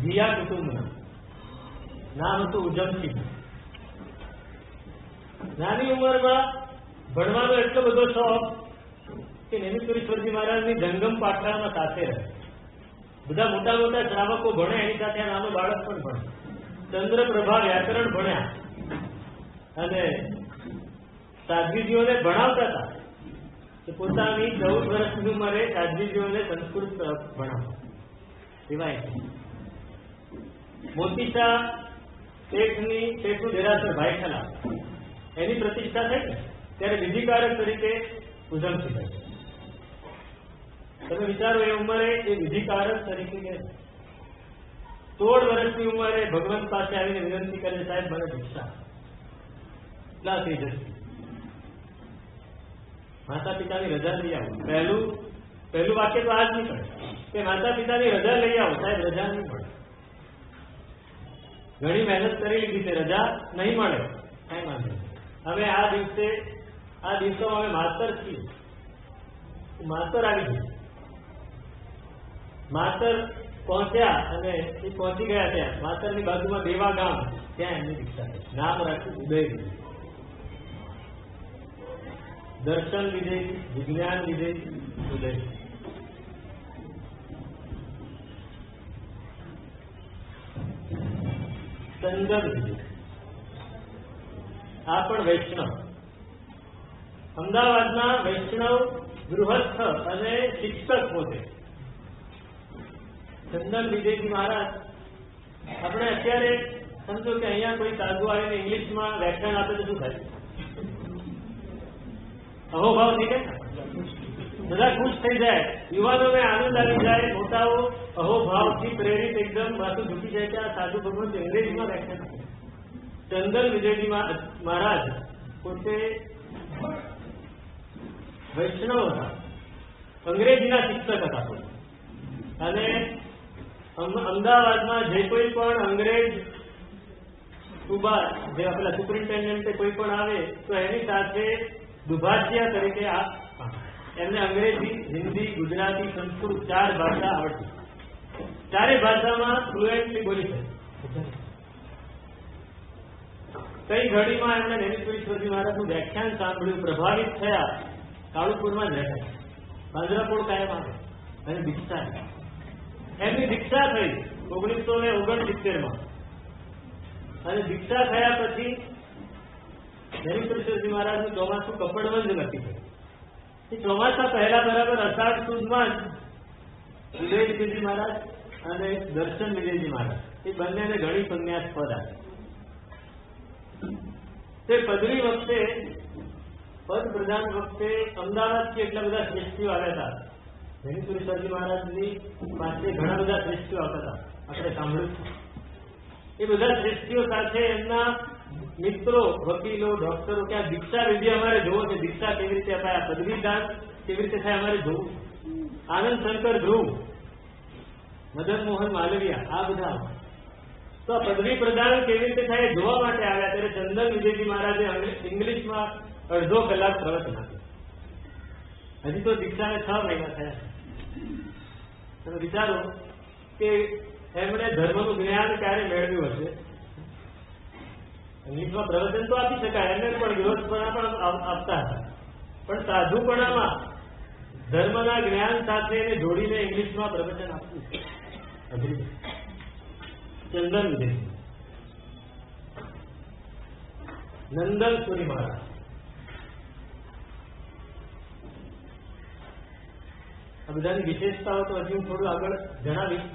જીયા કુટુંબના, નામ હતું ઉજમસિંહ. નાની ઉંમરમાં ભણવાનો એટલો બધો શોખ કે નેમિશ્વરીશ્વરજી મહારાજની જંગમ પાઠશાળામાં સાથે રહે. બધા મોટા મોટા શ્રાવકો ભણે, એની સાથે નાનો બાળક પણ ભણે. ચંદ્રપ્રભા વ્યાકરણ ભણ્યા, અને સાધ્વીજીઓને ભણાવતા હતા કે પોતાની 14 વર્ષની ઉંમરે સાધ્વીજીઓને સંસ્કૃત ભણાવતા. સિવાય મોતીશા શેઠનું દેરાસર ભાઈખલા, એની પ્રતિષ્ઠા થઈ ને ત્યારે વિધિકારક તરીકે ઉજમસિંહ ભાઈ. તમે વિચારો, એ ઉંમરે એ વિધિકારક તરીકે 16 વર્ષની ઉંમરે ભગવાન પાસે આવીને વિનંતી કરે, સાહેબ મને દીક્ષા. એટલા થઈ જશે. માતા પિતાની રજા લઈ આવો. પહેલું વાક્ય તો આ જ નીકળે કે માતા પિતાની રજા લઈ આવો. સાહેબ રજા નહીં મળે, ઘણી મહેનત કરી લીધી છે, રજા નહીં મળે. કઈ વાંધો. હવે આ દિવસોમાં અમે માસ્તર છીએ. માસ્તર આવી ગયું. માસ્તર પહોંચ્યા, અને એ પહોંચી ગયા ત્યાં માસ્તરની બાજુમાં દેવા ગામ, ત્યાં એમની દીક્ષા થઈ. નામ રાખ્યું ઉદય વિજય. દર્શન વિજય, વિજ્ઞાન વિજય, ઉદય. ચંદન વિજય, આ પણ વૈષ્ણવ. અમદાવાદના વૈષ્ણવ ગૃહસ્થ અને શિક્ષક પોતે ચંદન વિજયજી મહારાજ. આપણે અત્યારે સમજો કે અહીંયા કોઈ સાધુ આવીને ઇંગ્લિશમાં વ્યાખ્યાન આપે તો શું થાય? અહોભાવ થઈ જાય, બધા ખુશ થઈ જાય, યુવાનોને આનંદ આવી જાય, મોટાઓ અહોભાવથી પ્રેરિત એકદમ માથું ઝૂકી જાય કે આ સાધુ ભગવાન અંગ્રેજીમાં વ્યાખ્યાન આપે. ચંદન વિજયજી મહારાજ પોતે વૈષ્ણવ હતા, અંગ્રેજીના શિક્ષક હતા પોતે. અને અમદાવાદમાં જે કોઈ પણ અંગ્રેજ સુબા, જે પેલા સુપરિન્ટેન્ડન્ટ કોઈ પણ આવે તો એની સાથે દુભાષિયા તરીકે એમને અંગ્રેજી, હિન્દી, ગુજરાતી, સંસ્કૃત 4 ભાષા આવડતી. 4 ભાષામાં ફ્લુએન્ટલી બોલી શકે. કઈ ઘડીમાં એમણે નેમિશ્વરીશ્વરજી મહારાજનું વ્યાખ્યાન સાંભળ્યું, પ્રભાવિત થયા. કાળુપુરમાં જ રહેતા, પાંજરાપોળ કાયમ આવે, અને દીક્ષા. એમની દીક્ષા થઈ 1969માં. અને દીક્ષા થયા પછી નેમિશ્વરીશ્વરજી મહારાજનું ચોમાસું કપડવંજ નક્કી થયું. ચોમાસા પહેલા બરાબર અષાઢ સુદમાં જ વિજયજી મહારાજ અને દર્શન વિજયજી મહારાજ એ બંનેને ઘણી પુણ્યાસ્પદ આપે. તે પદવી વખતે પદ પ્રદાન વખતે અમદાવાદથી એટલા બધા શ્રેષ્ઠીઓ આવ્યા હતા. વેણુસુરેશ્વરજી મહારાજની પાસે ઘણા બધા શ્રેષ્ઠીઓ આવતા હતા, આપણે સાંભળ્યું. એ બધા શ્રેષ્ઠીઓ સાથે એમના મિત્રો, વકીલો, ડોક્ટરો કે આ દીક્ષા વિધિ અમારે જોવો છે, દીક્ષા કેવી રીતે અપાય, પદવી દાન કેવી રીતે થાય અમારે જોવું. આનંદ શંકર ધ્રુવ, મદન મોહન માલવિયા, આ બધા તો આ પદવી પ્રદાન કેવી રીતે થાય જોવા માટે આવ્યા. ત્યારે ચંદન વિજયજી મહારાજે ઇંગ્લિશમાં અડધો કલાક પ્રવચન આપ્યું. હજી તો દીક્ષાને 6 મહિના થયા. તમે વિચારો કે એમણે ધર્મનું જ્ઞાન ક્યારે મેળવ્યું હશે. ઇંગ્લિશમાં પ્રવચન તો આપી શકાય, એમને પણ ગૃહસ્થપણા પણ આપતા હતા, પણ સાધુપણામાં ધર્મના જ્ઞાન સાથે એને જોડીને ઇંગ્લિશમાં પ્રવચન આપવું. ચંદન વિજય, નંદન સુરી મહારાજ, આ બધાની વિશેષતાઓ તો હજી હું થોડું આગળ જણાવીશ.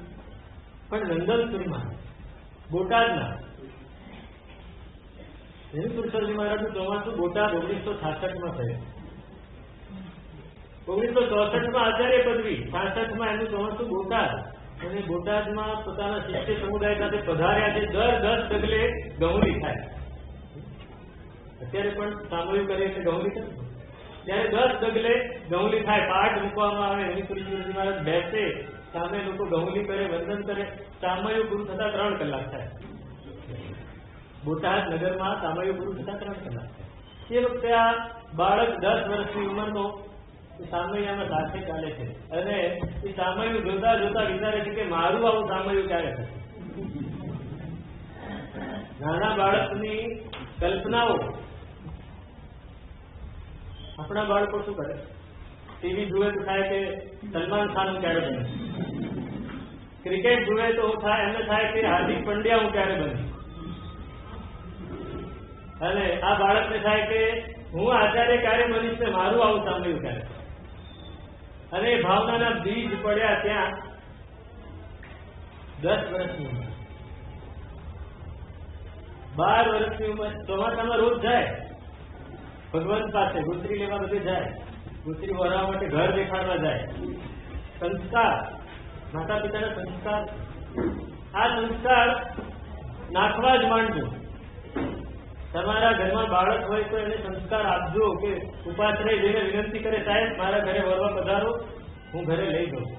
પણ નંદન સુરી મહારાજ બોટાદના, વેણુસુરેશ્વરજી મહારાજનું ચોમાસું બોટાદ 1966માં થયું. 1964માં આચાર્ય પદવી, 66માં એનું ચોમાસું બોટાદ. અને બોટાદમાં પોતાના શિષ્ય સમુદાય સાથે પધાર્યા છે. દર 10 ડગલે ગૌલી થાય. અત્યારે પણ સામૂહિક કરીએ એટલે ગૌલી થાય. ત્યારે 10 ડગલે ગૌલી થાય, પાઠ મૂકવામાં આવે. વેણુસુરેશ્વરજી મહારાજ બેસે, સામે લોકો ગૌલી કરે, વંદન કરે. સામયું પૂરું થતા 3 કલાક થાય. બોટાદ નગરમાં સામયું પૂરું થતા 3 કલાક થાય. એ વખતે આ બાળક 10 વર્ષની ઉંમરનો સામૈયામાં સાથે ચાલે છે અને એ સામૈયું જોતા જોતા વિચારે છે કે મારું આવું સામૈયું ક્યારે થશે. નાના બાળકની કલ્પનાઓ. આપણા બાળકો શું કરે? ટીવી જુએ તો થાય કે સલમાન ખાન હું ક્યારે બને, ક્રિકેટ જુએ તો એમને થાય કે હાર્દિક પંડ્યા હું ક્યારે બને, અને આ બાળકને થાય કે હું આચાર્ય ક્યારે બનીશ ને મારું આવું સાંભળ્યું ક્યારે. અને એ ભાવનાના બીજ પડ્યા ત્યાં 10 વર્ષની ઉંમર, 12 વર્ષની ઉંમર. ચોમાસામાં રોજ જાય ભગવાન પાસે, ગુત્રી લેવા બધે જાય, ગુત્રી વરાવવા માટે ઘર દેખાડવા જાય. સંસ્કાર, માતા પિતાના સંસ્કાર, આ સંસ્કાર નાખવા જ માંડજો. તમારા ઘરમાં બાળક હોય તો એને સંસ્કાર આપજો કે ઉપાશ્રય જઈને વિનંતી કરે, સાહેબ મારા ઘરે વરવા પધારો, હું ઘરે લઈ જાઉં.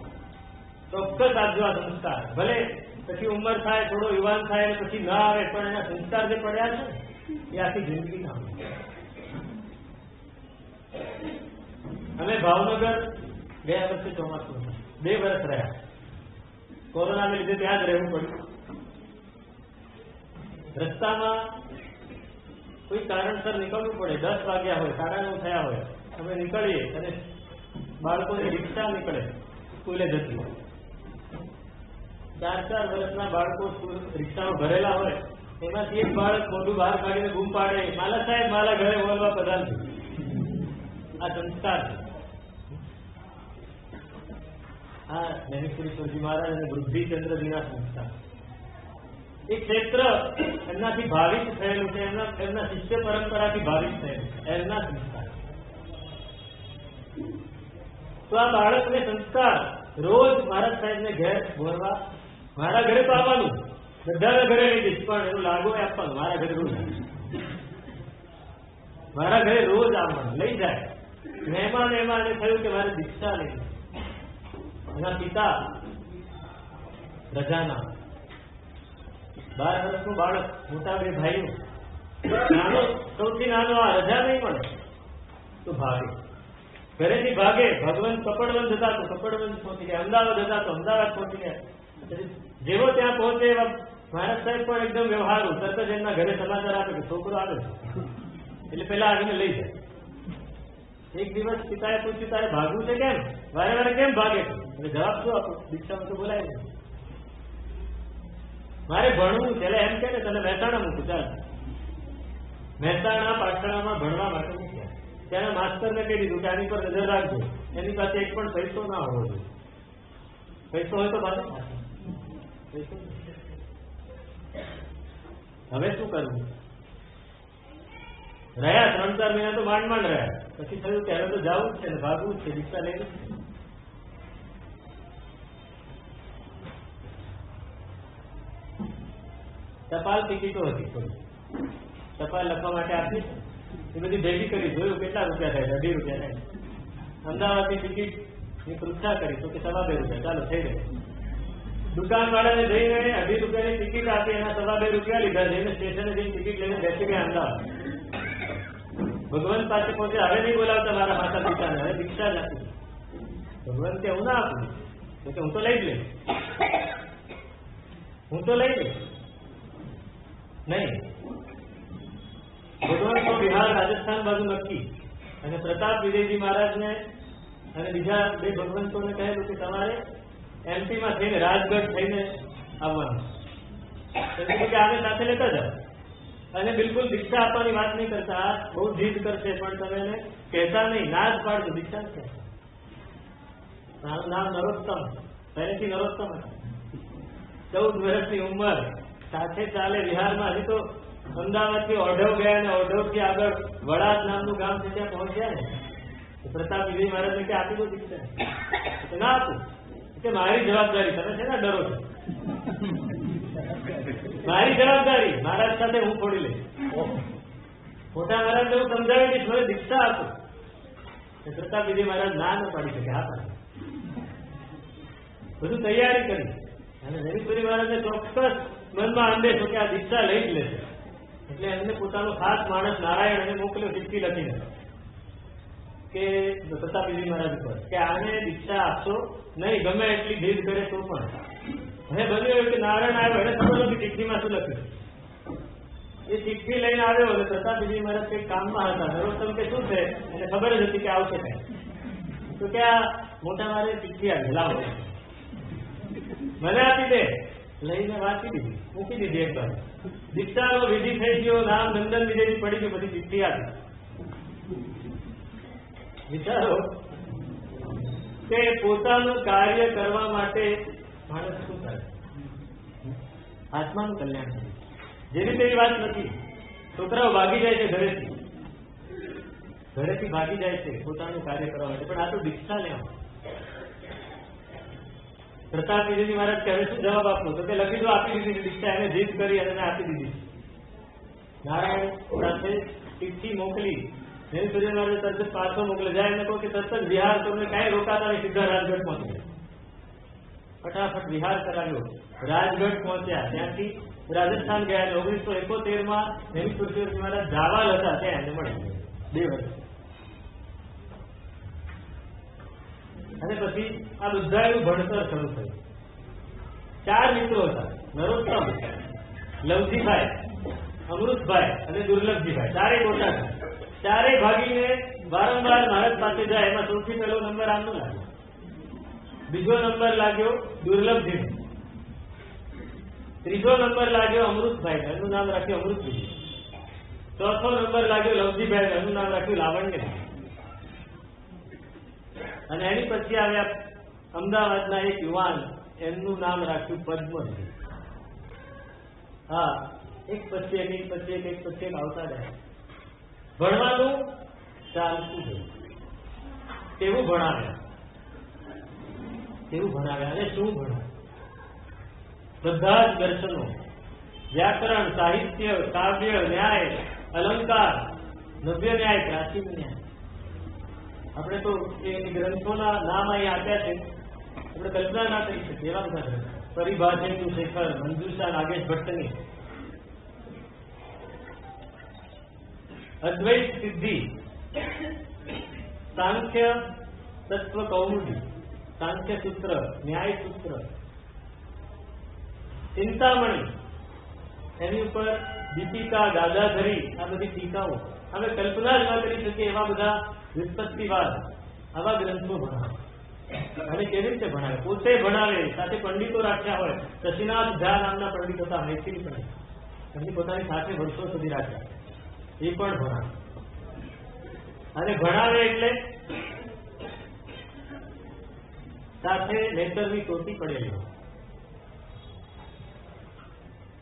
ચોક્કસ આપજો આ સંસ્કાર. ભલે પછી ઉંમર થાય, થોડો યુવાન થાય અને પછી ના આવે, પણ એના સંસ્કાર જે પડ્યા છે એ આખી જિંદગી ના આવે. અમે ભાવનગર ગયા વર્ષે ચોમાસું 2 વર્ષ રહ્યા. કોરોનાને લીધે ત્યાં જ રહેવું પડ્યું. રસ્તામાં કોઈ કારણસર નીકળવું પડે, 10 વાગ્યા હોય, 9:30 થયા હોય, અમે નીકળીએ અને બાળકોની રિક્ષા નીકળે સ્કૂલે જતી હોય. 4 વર્ષના બાળકો રિક્ષામાં ભરેલા હોય, એમાંથી એક બાળક મોઢું બહાર કાઢીને બૂમ પાડે, માલા સાહેબ મારા ઘરે બોલવા પધારજો. આ સંસ્કાર છે. આ વેણુસુરેશ્વરજી મહારાજ અને વૃદ્ધિચંદ્રજીના સંસ્કાર. એ ક્ષેત્ર એમનાથી ભાવિત થયેલું છે, એમના શિષ્ય પરંપરાથી ભાવિત થયેલું છે, એમના સંસ્કાર. તો આ બાળકને સંસ્કાર રોજ મહારાજ સાહેબને ઘેર ભણવા, મારા ઘરે તો આવવાનું, બધાના ઘરે લઈ જઈશ, પણ એનું લાગો આપવાનું, મારા ઘરે રોજ, મારા ઘરે રોજ આવવાનું, લઈ જાય. મહેમાન એને થયું કે મારે દીક્ષા લઈ. એના પિતા રજાના, 12 વર્ષનું બાળક, મોટા 2 ભાઈઓ, નાનો સૌથી નાનો, આ રજા નહીં મળે તો ભાગે, ઘરેથી ભાગે. ભગવાન કપડવંત હતા તો કપડવંત પહોંચી ગયા, અમદાવાદ હતા તો અમદાવાદ પહોંચી ગયા. જેવો ત્યાં પહોંચે એવા મહારાજ સાહેબ પણ એકદમ વ્યવહારુ, તરત જ એમના ઘરે સમાચાર આપે કે છોકરો આવે એટલે પેલા આવીને લઈ જાય. એક દિવસ પિતાએ પૂછ્યું તારે ભાગવું છે કેમ, વારે વારે કેમ ભાગે છે? એટલે જવાબ શું આપો? દીક્ષામાં તો બોલાય નહીં, મારે ભણવું છે. એટલે એમ કે તને મહેસાણા મૂકું, ચાલ. મહેસાણા પાટણામાં ભણવા માટે મૂક્યા. त्याने मास्तरने કહી દીધું કે આની પર નજર રાખજો, એની પાસે એક પણ પૈસો ના હોવો જોઈએ. પૈસો હોય તો પાછો પૈસો. હવે શું કરવું? રહ્યા 3-4 મહિના તો માંડ રહ્યા. પછી થયું કે હવે તો જવું જ છે ને, ભાગવું જ છે, દીક્ષા લઈને. ટપાલ ટિકિટો હતી, ટપાલ લખવા માટે આપી, એ બધી ભેગી કરી, જોયું કેટલા રૂપિયા થાય, 2.5 રૂપિયા થાય. અમદાવાદની ટિકિટ ની પૃચ્છા કરી તો કે 2.5 રૂપિયા, ચાલો થઈ ગયું. દુકાન વાળાને જઈને 2.5 રૂપિયાની ટિકિટ આપી, એના 2.5 રૂપિયા લીધા, જઈને સ્ટેશને જઈને ટિકિટ લઈને બેસી ગયા અમદાવાદ. ભગવાન પાસે પહોંચે, હવે નહીં બોલાવતા મારા માતા પિતાને, હવે દીક્ષા જ આપી. ભગવાન કે હું ના આપું, તો કે હું તો લઈ જ લઈશ, હું તો લઈ લઈશ. નહીં, ભગવાન તો બિહાર રાજસ્થાન બાજુ નક્કી. અને પ્રતાપ વિજયજી મહારાજને અને બીજા 2 ભગવંતોને કહેલું કે તમારે એમપીમાં થઈને રાજગઢ થઈને આવવાનું. કે આને સાથે લેતા જાઓ અને બિલકુલ દીક્ષા આપવાની વાત નહીં કરતા. બહુ જીદ કરશે પણ તમે એને કહેતા નહીં, ના જ પાડજો, દીક્ષા જ કહેતા. મારું નામ નરોત્તમ, પહેલેથી નરોત્તમ હતા. 14 વર્ષની ઉંમર, સાથે ચાલે વિહારમાં. હજી તો અમદાવાદથી ઓઢવ ગયા અને ઓઢવથી આગળ વડાદ નામનું ગામ છે, ત્યાં પહોંચ્યા ને પ્રતાપ વિજય મહારાજને કે આપી દો દીક્ષા. ના આપું કે મારી જવાબદારી, તમે છે ને ડરો છો, મારી જવાબદારી, મહારાજ સાથે હું છોડી લઈશ. મોટા મહારાજ હું સમજાવી દઈશ, મને દીક્ષા આપું. પ્રતાપ વિજય મહારાજ ના ન પાડી શકે, હા પાડી. બધું તૈયારી કરી અને નરેશપુરી મહારાજને ચોક્કસ મનમાં અંદેશો કે આ દીક્ષા લઈ જ લેશે. એટલે એમને પોતાનો ખાસ માણસ નારાયણ એને મોકલ્યો, ચિઠ્ઠી લખીને કે પ્રતાપ વિજય મહારાજ પર કે આને દીક્ષા આપશો નહીં, ગમે એટલી ભીડ કરે તો પણ. હવે બન્યું એવું કે નારાયણ આવ્યો, એને ખબર નથી ચિઠ્ઠીમાં શું લખ્યું. એ ચિઠ્ઠી લઈને આવ્યો અને પ્રતાપ વિજય મહારાજ કંઈક કામમાં હતા. નરોત્તમ કે શું છે, એને ખબર જ હતી કે આવશે કઈ. તો કે આ મોટા મારે ચિઠ્ઠી આવી, લાવો મને આપી દે. લઈને વાંચી દીધી, મૂકી દીધી એક બાજુ. દીક્ષાનો વિધિ થઈ ગયો, નામ નંદન વિજયજી પડી ગયું, પછી ચિઠ્ઠી આપી. વિચારો કે પોતાનું કાર્ય કરવા માટે માણસ શું કરે? આત્માનું કલ્યાણ કરે. જેવી તેવી વાત નથી. છોકરાઓ ભાગી જાય છે ઘરેથી ભાગી જાય છે પોતાનું કાર્ય કરવા માટે, પણ આ તો દીક્ષા લેવા. પ્રતાપ વિજયજી મહારાજ કહે શું જવાબ આપો? તો કે લખી દો, આપી દીધી દીક્ષા. એને જીદ કરી અને આપી દીધી. નારાયણ સાથે ચિઠ્ઠી મોકલી. નરેશપુરી મહારાજ તરત પાછો મોકલે. જાય એમને કહો કે તરત જ વિહાર તમને કાંઈ રોકાતા નહીં, સીધા રાજગઢ પહોંચે. ફટાફટ વિહાર કરાવ્યો, રાજગઢ પહોંચ્યા. ત્યાંથી રાજસ્થાન ગયા. 1971માં નરેશપુરી મહારાજ જાવાલ હતા, ત્યાં એમને મળ્યા 2 વર્ષ. અને પછી આ બધાનું ભણતર શરૂ થયું. 4 મિત્રો હતા, નરોત્તમ, લવજીભાઈ, અમૃતભાઈ અને દુર્લભજીભાઈ. 4 મોટા હતા. 4 ભાગીને વારંવાર મહારાજ પાસે જાય. એમાં સૌથી પહેલો નંબર આમનો લાગ્યો, બીજો નંબર લાગ્યો દુર્લભજી, ત્રીજો નંબર લાગ્યો અમૃતભાઈ, એનું નામ રાખ્યું અમૃતજી. ચોથો નંબર લાગ્યો લવજીભાઈ, એનું નામ રાખ્યું લાવણ્ય. અને એની પછી આવ્યા અમદાવાદના એક યુવાન, એમનું નામ રાખ્યું પદ્મજી. હા, એક પછી એક આવતા રહ્યા. ભણવાનું ચાલતું ગયું. કેવું ભણાવ્યા અને શું ભણાવ્યા? બધા જ દર્શનો, વ્યાકરણ, સાહિત્ય, કાવ્ય, ન્યાય, અલંકાર, નવ્ય ન્યાય, પ્રાચીન ન્યાય. આપણે તો એ ગ્રંથોના નામ અહીં આપ્યા છે, આપણે કલ્પના ના કરી શકીએ એવા બધા ગ્રંથો. પરિભાષેતુ શેખર, મંજુષા નાગેશ ભટ્ટની, અદ્વૈત સિદ્ધિ, સાંખ્ય તત્વ કૌમુદી, સાંખ્ય સૂત્ર, ન્યાય સૂત્ર, ચિંતામણી, એની ઉપર દીપિકા, ગાદાધરી, આ બધી ટીકાઓ. અમે કલ્પના જ ન કરી શકીએ એવા બધા વ્યુત્પત્તિવાદ, આવા ગ્રંથો ભણાવે. અને કેવી રીતે ભણાવે? પોતે ભણાવે, સાથે પંડિતો રાખ્યા હોય. શશીનાથ ઝા નામના પંડિત હતા, મૈથિલી પંડિત. એમની પોતાની સાથે વર્ષો સુધી રાખ્યા, એ પણ ભણાવે. અને ભણાવે એટલે સાથે નેતરની ટોટી પડેલી હોય,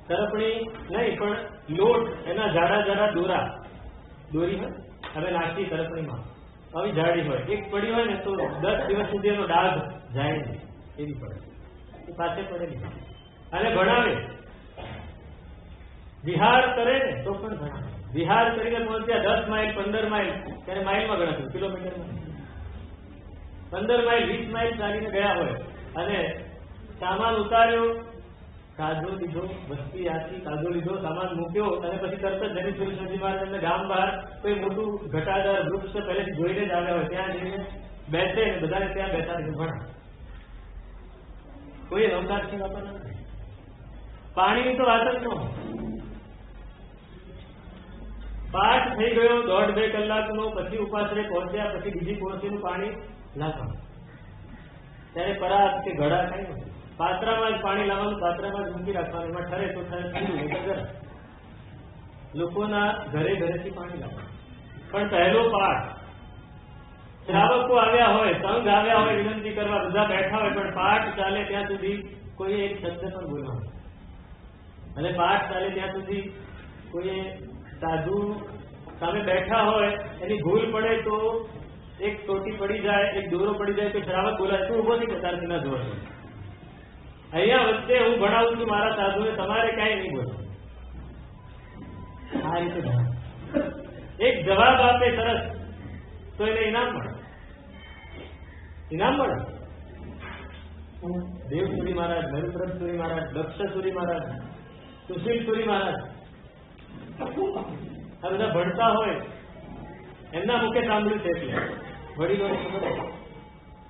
તરફણી નહીં પણ લોટ, એના જાડા જાડા દોરી હોય, હવે નાખી તરફણીમાં આવી જાડી હોય, એક પડી હોય ને તો 10 દિવસ સુધી એનો ડાઘ જાય નહીં એવી પડે, એ પાસે પડેલી હોય. અને ભણાવે, વિહાર કરે ને તો પણ ભણાવે. વિહાર કરીને પહોંચ્યા 10 માઇલ 15 માઇલ, ત્યારે માઇલમાં ગણાતું, કિલોમીટરમાં 15 માઇલ 20 માઇલ ચાલીને ગયા હોય અને સામાન ઉતાર્યો, કાજો લીધો, વસ્તી આખી કાજો લીધો, સામાન મૂક્યો અને પછી તરત જ જની સુરસજી મહારાજ ગામ બહાર કોઈ મોટું ઘટાદાર વૃક્ષ પહેલેથી જોઈને જ આવ્યા હોય ત્યાં જઈને બેસે ને બધાને ત્યાં બેઠા ભણા. કોઈ નવસારથી વાપરવા નથી. પાણીની તો વાત જ ન હોય. પાઠ થઈ ગયો 1.5-2 કલાકનો, પછી ઉપાસરે પહોંચ્યા, પછી બીજી કોણસીનું પાણી લાવવાનું, ત્યારે પરાત કે ઘડા કઈ નથી, પાત્રામાં જ પાણી લાવવાનું, પાત્રામાં જ મૂકી રાખવાનું, એમાં ઠરે તો ઠરે, લોકોના ઘરે ઘરેથી પાણી લાવવાનું. પણ પહેલો પાઠ, શ્રાવકો આવ્યા હોય, સંઘ આવ્યા હોય વિનંતી કરવા, બધા બેઠા હોય, પણ પાઠ ચાલે ત્યાં સુધી કોઈ એક શબ્દ પણ બોલવાનો, અને પાઠ ચાલે ત્યાં સુધી કોઈ સાધુ સામે બેઠા હોય, એની ભૂલ પડે તો એક ટોટી પડી જાય, એક દોરો પડી જાય, કોઈ શ્રાવક બોલાય તો ઉભો નહીં તારથી ના જોવા. અહીંયા વચ્ચે હું ભણાવું છું મારા સાધુને, તમારે ક્યાંય નહીં બોલો. આ રીતે એક જવાબ આપે સરસ તો એને ઇનામ મળે. ઇનામ મળે. દેવસુરી મહારાજ, નરેન્દ્રસુરી મહારાજ, દક્ષસુરી મહારાજ, સુશીલસુરી મહારાજ, આ બધા ભણતા હોય, એમના મુખે સાંભળ્યું છે. એટલે વડીલોને ખબર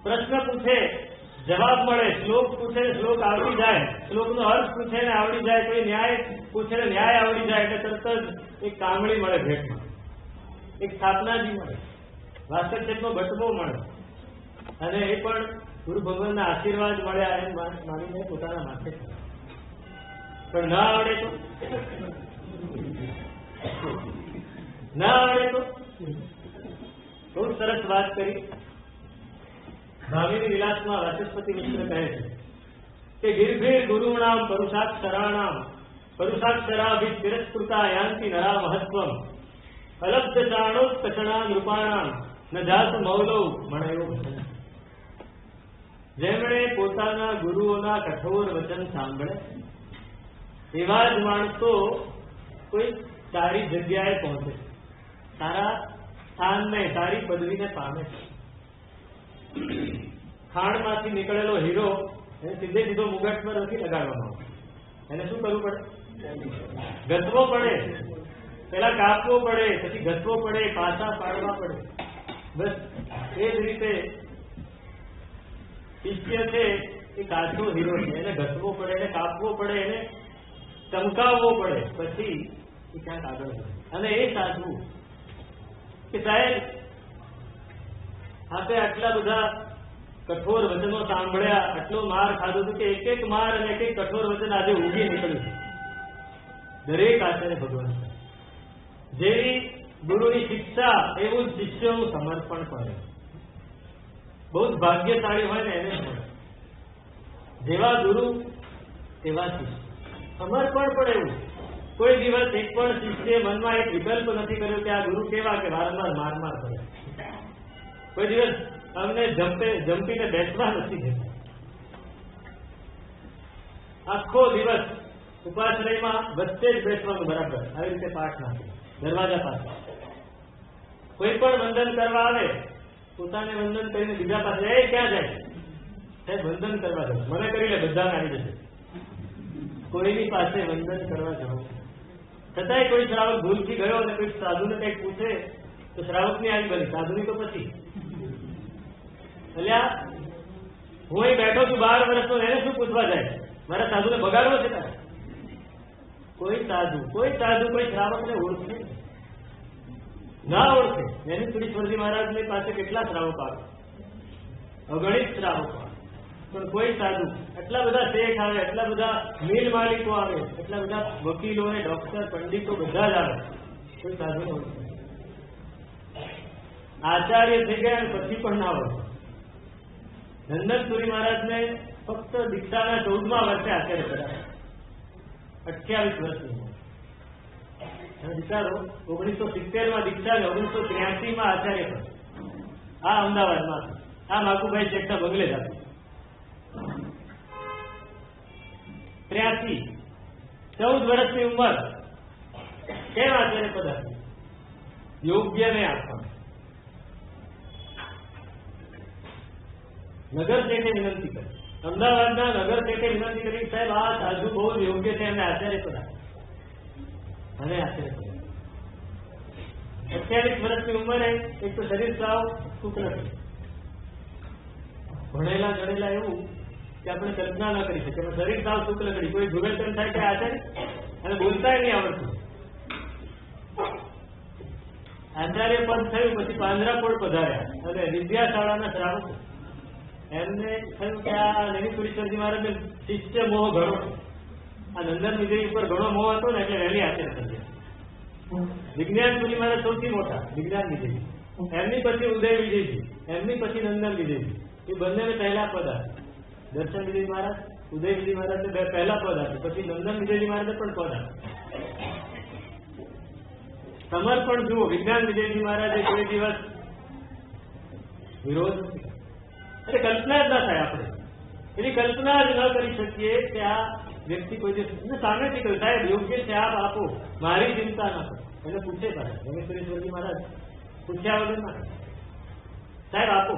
પ્રશ્ન પૂછે, જવાબ મળે, શ્લોક પૂછે, શ્લોક આવડી જાય, શ્લોકનો અર્થ પૂછે ને આવડી જાય, કોઈ ન્યાય પૂછે ને ન્યાય આવડી જાય, એટલે તરત જ એક કામળી મળે ભેટમાં, એક સ્થાપનાજી મળે, વાસ્તવમાં બટવો મળે, અને એ પણ ગુરુ ભગવાનના આશીર્વાદ મળ્યા એમ માનીને પોતાના માથે. પણ ના આવડે તો બહુ સરસ વાત કરી. ભાવિની વિલાસમાં વાચસ્પતિ મિશ્ર કહે છે કે ગિરભીર ગુરુણામ પરુષાક્ષરાભિ તિરસ્કૃતા યાંતિ નરા મહત્વમ અલબ્ધ ચાણોત્કષણા નૃપાણામ ન જાતુ મૌલૌ મણયો વચન. જેમણે પોતાના ગુરુઓના કઠોર વચન સાંભળે એવા જ માણસો કોઈ સારી જગ્યાએ પહોંચે, સારા સ્થાનને, સારી પદવીને પામે છે. ખાણમાંથી નીકળેલો હીરો એને સીધો મુગટ પર નથી લગાડવાનો, એને શું કરવું પડે? ઘસવો પડે, પેલા કાપવો પડે, પછી ઘસવો પડે, પાછા પાડવા પડે. બસ એ જ રીતે શિષ્ય છે એ કાચો હીરો છે, એને ઘસવો પડે, એને કાપવો પડે, એને ચમકાવવો પડે, પછી એ ક્યાંક આગળ વધે. અને એ સાધવું કે સાહેબ આપે આટલા બધા કઠોર વચનો સાંભળ્યા, આટલો માર ખાધો હતો કે એક એક માર અને એક એક કઠોર વચન આજે ઉગી નીકળ્યું. દરેક આચાર્ય ભગવાન જેવી ગુરુની શિક્ષા એવું જ શિષ્યનું સમર્પણ કરે. બહુ જ ભાગ્યશાળી હોય ને એને મળે. જેવા ગુરુ એવા શિષ્ય. સમર્પણ પણ એવું. કોઈ દિવસ એક પણ શિષ્ય મનમાં એક વિકલ્પ નથી કર્યો કે આ ગુરુ કેવા કે વારંવાર માર કરે. કોઈ દિવસ અમને જંપીને બેસવા નથી દેતા. આખો દિવસ ઉપાશ્રયમાં વચ્ચે જ બેસવાનું બરાબર, આવી રીતે પાઠ નાખે દરવાજા પાસે. કોઈ પણ વંદન કરવા આવે, પોતાને વંદન કરીને બીજા પાસે, એ ક્યાં જાય સાહેબ વંદન કરવા જશે, મને કરી લે, બધાને આવી જશે. કોઈની પાસે વંદન કરવા જવું છતાંય કોઈ શ્રાવક ભૂલથી ગયો અને કોઈ સાધુને કંઈક પૂછે તો શ્રાવકની આવી બની, સાધુની તો પછી અલ્યા હું અહીં બેઠો છું 12 વર્ષનો, એને શું પૂછવા જાય? મારા સાધુને બગાડવો છે તારે? કોઈ સાધુ કોઈ શ્રાવકને ઓળખે ના ઓળખે. એની સુરેશ્વરજી મહારાજની પાસે કેટલા શ્રાવકો આવે, અગણિત શ્રાવકો આવે, પણ કોઈ સાધુ, એટલા બધા શેખ આવે, એટલા બધા મિલ માલિકો આવે, એટલા બધા વકીલો ને ડોક્ટર પંડિતો બધા જ આવે, કોઈ સાધુ ઓળખે. આચાર્ય થઈ ગયા અને પછી પણ ના હોય. નંદનપુરી મહારાજને ફક્ત દીક્ષાના 14મા વર્ષે આચાર્ય કરાયા, 28 વર્ષની ઉંમર. વિચારો, 1970માં દીક્ષા ને 1983માં આચાર્ય કર્યા. આ અમદાવાદમાં, આ માકુભાઈ શેઠના બંગલે જ હતું. 83, 14 વર્ષની ઉંમર. કેમ આચાર્ય પદ આપ્યું? યોગ્ય ને આપવાનું. નગર શેઠે વિનંતી કરી, અમદાવાદના નગર શેઠે વિનંતી કરી, સાહેબ આ સાધુ બહુ જ યોગ્ય છે, એમને આચાર્ય પદ આપ્યું. અને આચાર્ય પદ 28 વર્ષની ઉંમરે એક તો શરીર સાવ સુખ નથી. ભણેલા ગણેલા એવું કે આપણે કલ્પના ના કરી શકીએ. શરીર સાવ સુખ લગડી, કોઈ દુર્ઘટન થાય કે આચાર્ય, અને બોલતા નહીં આવડતું. આચાર્ય પદ થયું પછી પાંજરાપોળ પધાર્યા અને વિદ્યાશાળાના શ્રાવકો. એમને થયું કે આ નવીપુરીશ્વરજી મહારાજને શિષ્ય મોહ ઘણો, આ નંદન વિજય ઉપર ઘણો મોહ હતો ને, એટલે વહેલી આચાર્ય થઈ ગયા. વિજ્ઞાનપુરી મહારાજ સૌથી મોટા, વિજ્ઞાન વિજયજી, એમની પછી ઉદય વિજયજી, એમની પછી નંદન વિજયજી. એ બંનેને પહેલા પદ આપ્યું. દર્શન વિજય મહારાજ, ઉદય વિજય મહારાજને પહેલા પદ આપ્યું, પછી નંદન વિજયજી મહારાજે પણ પદ આપ્યું. સમર્પણ જુઓ, વિજ્ઞાન વિજયજી મહારાજે કોઈ દિવસ વિરોધ નથી. એટલે કલ્પના જ ના થાય, આપણે એની કલ્પના જ ન કરી શકીએ કે આ વ્યક્તિ કોઈ દિવસ સામેથી કહ્યું, સાહેબ યોગ્ય છે, આપ આપો, મારી ચિંતા ના કરો. એને પૂછે પાડે રમેશ્વરેશ્વરજી મહારાજ, પૂછ્યા વગર ના, સાહેબ આપો.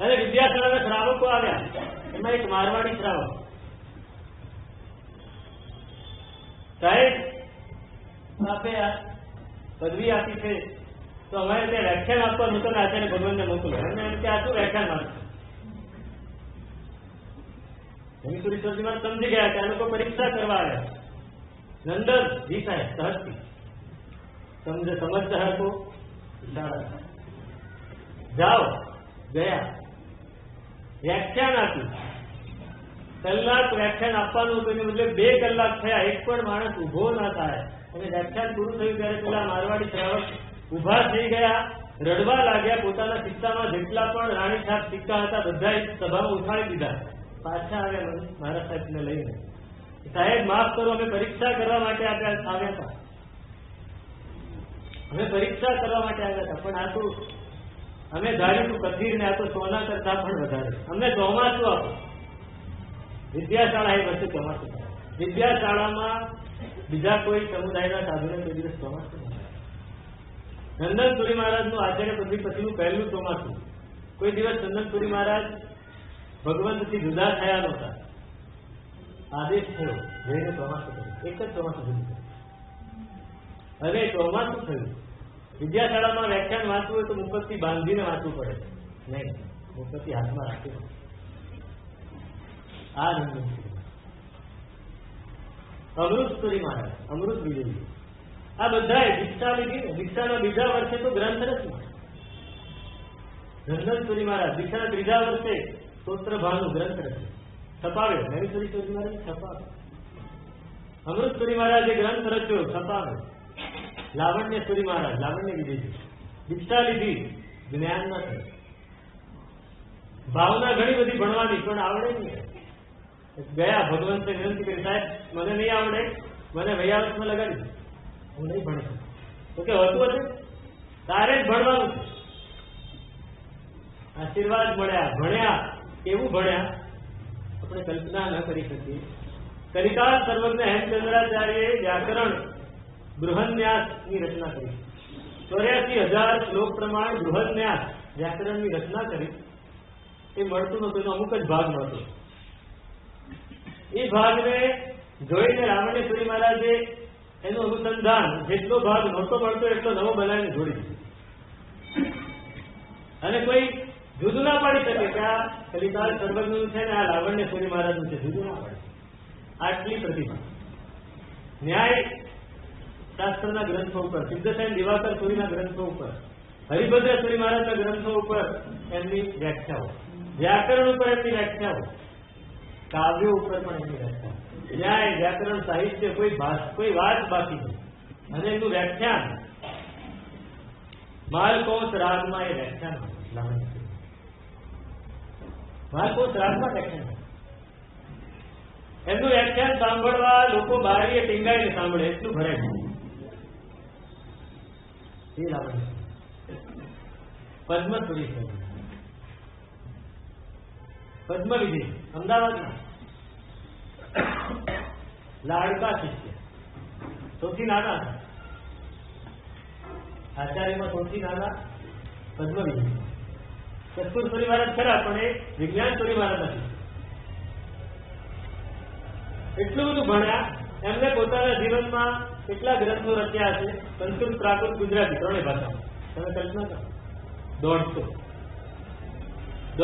અને વિદ્યાશાળાના શ્રાવકો આવ્યા, એમાં એક મારવાડી શ્રાવક, સાહેબ આપે પદવી આપી છે તો અમારે ત્યાં વ્યાખ્યાન આપવાનું હતું, આચાર્ય ભગવાનને મોકલો. એમને એમ કે આ શું વ્યાખ્યાન આપે? રમેશ્વરેશ્વરજી મહારાજ સમજી ગયા કે આ લોકો પરીક્ષા કરવા આવ્યા. નંદન જી સાહેબ સહજથી સમજતા હતો, જાઓ. ગયા, વ્યાખ્યાન આપ્યું. કલાક વ્યાખ્યાન આપવાનું હતું, એને બદલે 2 કલાક થયા, એક પણ માણસ ઉભો ના થાય. અને વ્યાખ્યાન પૂરું થયું ત્યારે પેલા મારવાડી શ્રાવક ઉભા થઈ ગયા, રડવા લાગ્યા. પોતાના કિસ્સામાં જેટલા પણ રાણી છાપ સિક્કા હતા બધા સભામાં ઉઠાડી દીધા. પાછા આવ્યા મહારાજ સાહેબને લઈને, સાહેબ માફ કરો, અમે પરીક્ષા કરવા માટે આવ્યા હતા, અમે પરીક્ષા કરવા માટે આવ્યા હતા, પણ આ તો અમે ધાર્યું કથીર ને આ તો સોના કરતા પણ વધારે, અમને ચોમાસું આપો. વિદ્યાશાળા એ વર્ષે ચોમાસું. વિદ્યાશાળામાં બીજા કોઈ સમુદાયના સાધુને કોઈ દિવસ ચોમાસું. નંદનપુરી મહારાજનું આચાર્ય પદવી પછીનું પહેલું ચોમાસું. કોઈ દિવસ નંદનપુરી મહારાજ ભગવંતથી જુદા થયા નહોતા. આદેશ થયો જઈને ચોમાસું કર્યું, એક જ ચોમાસું થયું. અને ચોમાસું થયું. વિદ્યાશાળામાં વ્યાખ્યાન વાંચવું હોય તો મુખતથી બાંધીને વાંચવું પડે, નહીં મુખતથી હાથમાં રાખવું. આ નંદનપુરી અમૃતપુરી મહારાજ, અમૃત વિજયજી, આ બધા દીક્ષા લીધી ને. દીક્ષાના બીજા વર્ષે તો ગ્રંથ રચના. નંદનપુરી મહારાજ દીક્ષાના ત્રીજા વર્ષે સ્તોત્રભાનું ગ્રંથ રચ્યું, છપાવ્યો. નવીપુરીશ્વરજી મહારાજ છપાવ્યો. અમૃતપુરી મહારાજે ગ્રંથ રચ્યો, છપાવ્યો. લાવણ્યપુરી મહારાજ, લાવણ્ય વિજયજી, દીક્ષા લીધી, જ્ઞાન ના થયું. ભાવના ઘણી બધી ભણવાની, પણ આવડે નહીં. ગયા ભગવંતે વિનંતી કરી, સાહેબ મને નહીં આવડે, મને વૈયાવતમાં લગાડી, હું નહીં ભણી શકું. તો કે હતું હતું તારે જ ભણવાનું છે. આશીર્વાદ મળ્યા, ભણ્યા. કેવું ભણ્યા આપણે કલ્પના ન કરી શકીએ. કલિકાલ સર્વજ્ઞ હેમચંદ્રાચાર્યએ વ્યાકરણ બૃહન્યાસની રચના કરી. 84,000 શ્લોક પ્રમાણ બૃહન્યાસ વ્યાકરણની રચના કરી. એ મળતું નતું, એનો અમુક જ ભાગ મળતો. એ ભાગને જોઈને રાવણેશ્વરી મહારાજે એનું અનુસંધાન, જેટલો ભાગ નહોતો મળતો એટલો નવો બનાવીને જોડી દીધો. અને કોઈ જુદું ના પાડી શકે કે આ કલિકાલ સર્વજ્ઞનું છે ને આ લાવણ્યશ્વરી મહારાજનું છે, જુદું ના પાડે. આટલી પ્રતિભા. ન્યાય શાસ્ત્રના ગ્રંથો ઉપર, સિદ્ધસેન દિવાકર સુરીના ગ્રંથો ઉપર, હરિભદ્ર સુરી મહારાજના ગ્રંથો ઉપર એમની વ્યાખ્યાઓ, વ્યાકરણ ઉપર એમની વ્યાખ્યાઓ, કાવ્યો ઉપર પણ એમની વ્યાખ્યા. ન્યાય, વ્યાકરણ, સાહિત્ય, કોઈ વાત બાકી નહીં. અને એનું વ્યાખ્યાન માલકોસ રાગમાં એ વ્યાખ્યાન માલકોસ રાગમાં વ્યાખ્યાન એમનું વ્યાખ્યાન સાંભળવા લોકો બારીએ ટીંગાઈને સાંભળે એટલું ભરાય એ લાવણ પદ્મસુરી પદ્મવિધિ અમદાવાદમાં લાડકા શિષ્ય સૌથી નાના આચાર્યમાં સૌથી નાના પદ્મવિધિ કસ્તુરસુરી મહારાજ ખરા પણ એ વિજ્ઞાનસુરી મહારાજ નથી. એટલું બધું ભણ્યા એમને પોતાના જીવનમાં કેટલા ગ્રંથો રચ્યા છે સંસ્કૃત પ્રાકૃત ગુજરાતી ત્રણેય ભાષામાં. તમે કલ્પના કરો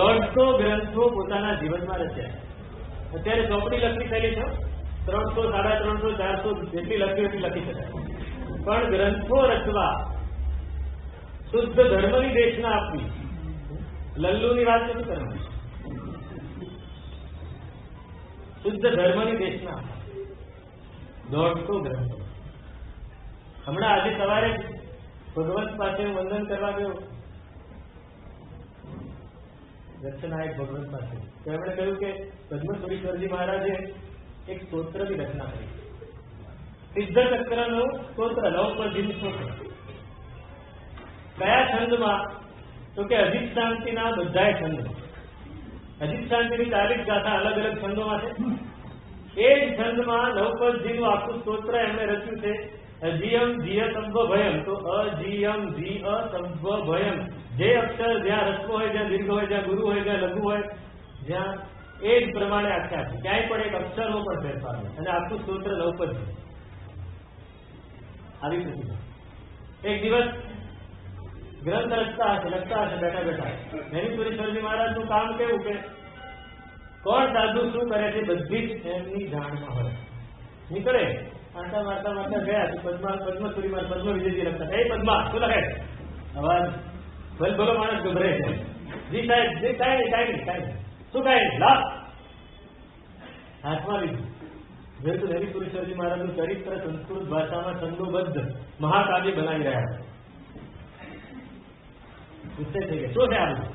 150 ગ્રંથો પોતાના જીવનમાં રચ્યા. અત્યારે ચોપડી લખવી થયેલી છે 300 350 400 જેટલી લખી એટલી લખી શકાય પણ ગ્રંથો રચવા શુદ્ધ ધર્મની દેશના આપવી લલ્લુની વાત નથી કરવાની શુદ્ધ ધર્મની દેશના 150 ગ્રંથો. હમણાં આજે સવારે ભગવંત પાસે વંદન કરવા ગયો દક્ષનાયક ભગવંત પાસે તો એમણે કહ્યું કે પદ્મસુરીશ્વરજી મહારાજે એક સ્તોત્રની રચના કરી સિદ્ધ ચક્રનું સ્તોત્ર નવપદીનું સ્તોત્ર. કયા છંદમાં તો કે અધિક શાંતિના બધાય છંદો અધિક શાંતિની 40 ગાથા અલગ અલગ છંદોમાં છે. એ જ છંદમાં નવપદજીનું આખું સ્તોત્ર એમણે રચ્યું છે. અજીયમ જીય સંભ ભયમ તો અજીયમ જી સંભ ભયમ જે અક્ષર જ્યાં રસ્વ હોય જ્યાં દીર્ઘ હોય જ્યાં ગુરુ હોય જ્યાં લઘુ હોય જ્યાં એ જ પ્રમાણે આખ્યા છે ક્યાંય પણ એક અક્ષરનો પણ ફેરફાર હોય અને આખું સ્તોત્ર નવપદ આવી પ્રતિભા. એક દિવસ ગ્રંથ લખતા હશે બેઠા બેઠા જ્ઞાનેશ્વરીશ્વરજી મહારાજનું કામ કેવું કે કોણ સાધુ શું કરે છે બધી જ એમની જાણમાં હોય. નીકળે આંટા મારતા ગયા પદ્મસુરી માં પદ્મવિજયજી લખતા એ પદ્મા શું લખે અવાજ ભલો માણસ ગભરે છે જી સાહેબ જે કાંઈ નહીં શું કાંઈ નહીં લાભ હાથમાં લીધું જોયું તો જ્ઞાનેશ્વરીશ્વરજી મહારાજનું ચરિત્ર સંસ્કૃત ભાષામાં છંદોબદ્ધ મહાકાવ્ય બનાવી રહ્યા છે. ગુસ્સે થઈ ગયા શું છે આ બધું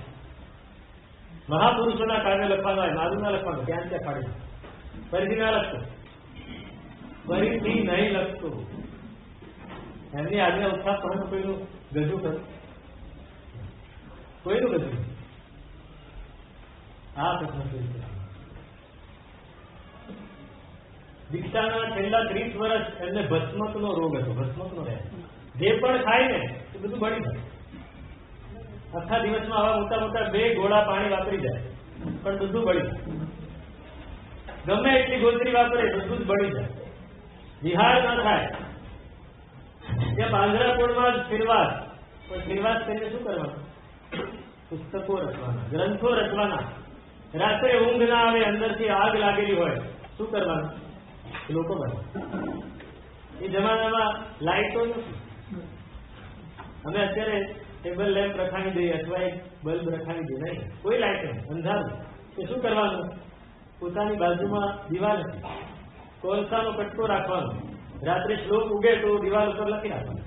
મહાપુરુષોના કાવ્ય લખવાનું હોય મારું ના લખવાનું ત્યાં ત્યાં પાડી ફરીથી ના લખતો ફરીથી નહીં લખતો એમની આજ્ઞા ઉત્સાહ પણ કોઈનું ગજુ કર કોઈનું ગજુ આ પ્રશ્ન દીક્ષાના છેલ્લા 30 વર્ષ એમને ભસ્મકનો રોગ હતો ભસ્મકનો રહે જે પણ ખાય ને એ બધું બળી જાય આખા દિવસમાં આવા મોટા મોટા 2 ગોળા પાણી વાપરી જાય પણ બધું બળી જાય ગમે એટલી ગોતરી વાપરે બધું જ બળી જાય વિહાર ન થાય ત્યાં પાંજરાપોળમાં જ ફિરવાસ પણ ફિરવાસ કરીને શું કરવાનું પુસ્તકો રચવાના ગ્રંથો રચવાના રાત્રે ઊંઘ ના આવે અંદરથી આગ લાગેલી હોય શું કરવાનું લોકો બને. એ જમાનામાં લાઈટો નથી અમે અત્યારે ટેબલ લેમ્પ રખાવી દઈએ અથવા એક બલ્બ રખાવી દઈએ નહીં કોઈ લાઈટ નહીં અંધારું તો શું કરવાનું પોતાની બાજુમાં દિવાલ હતી કોલસાનો કટકો રાખવાનો રાત્રે શ્લોક ઉગે તો દિવાલ ઉપર લખી રાખવાનો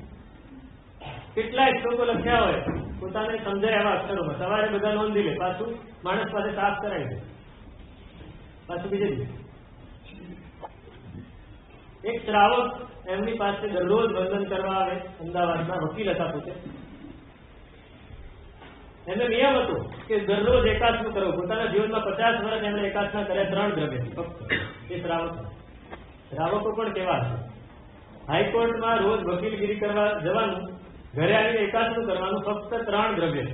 કેટલાય શ્લોકો લખ્યા હોય પોતાને સમજાય એવા અક્ષરોમાં સવારે બધા નોંધી લે પાછું માણસ પાસે સાફ કરાવી દે પાછું બીજે દિવસે એક શ્રાવક એમની પાસે દરરોજ વંદન કરવા આવે અમદાવાદના વકીલ હતા પોતે એનો નિયમ હતો કે દરરોજ એકાસનું કરવું પોતાના જીવનમાં 50 વર્ષ એમણે એકાસના કર્યા 3 દ્રવ્ય ફક્ત એ શ્રાવકો પણ કેવા છે હાઈકોર્ટમાં રોજ વકીલગીરી કરવા જવાનું ઘરે આવીને એકાસનું કરવાનું ફક્ત 3 દ્રવ્ય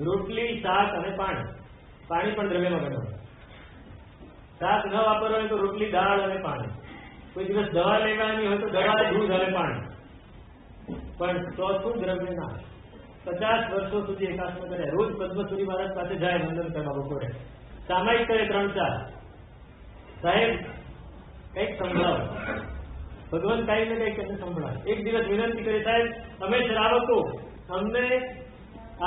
રોટલી શાક અને પાણી પણ દ્રવ્યમાં ગણવાનું શાક ન વાપરવા હોય તો રોટલી દાળ અને પાણી કોઈ દિવસ દવા લેવાની હોય તો દવા દૂધ અને પાણી પણ ચોથું દ્રવ્ય ના 50 વર્ષો સુધી એકાસમાં કર્યા રોજ પદ્મસુરી મહારાજ પાસે જાય વંદન કરવા બપોરે સામાયિક કરે 3-4 સાહેબ કઈક સંભળાવો ભગવાન કઈ ને કઈક એમને સંભળાવે એક દિવસ વિનંતી કરી સાહેબ અમે શ્રાવકો અમને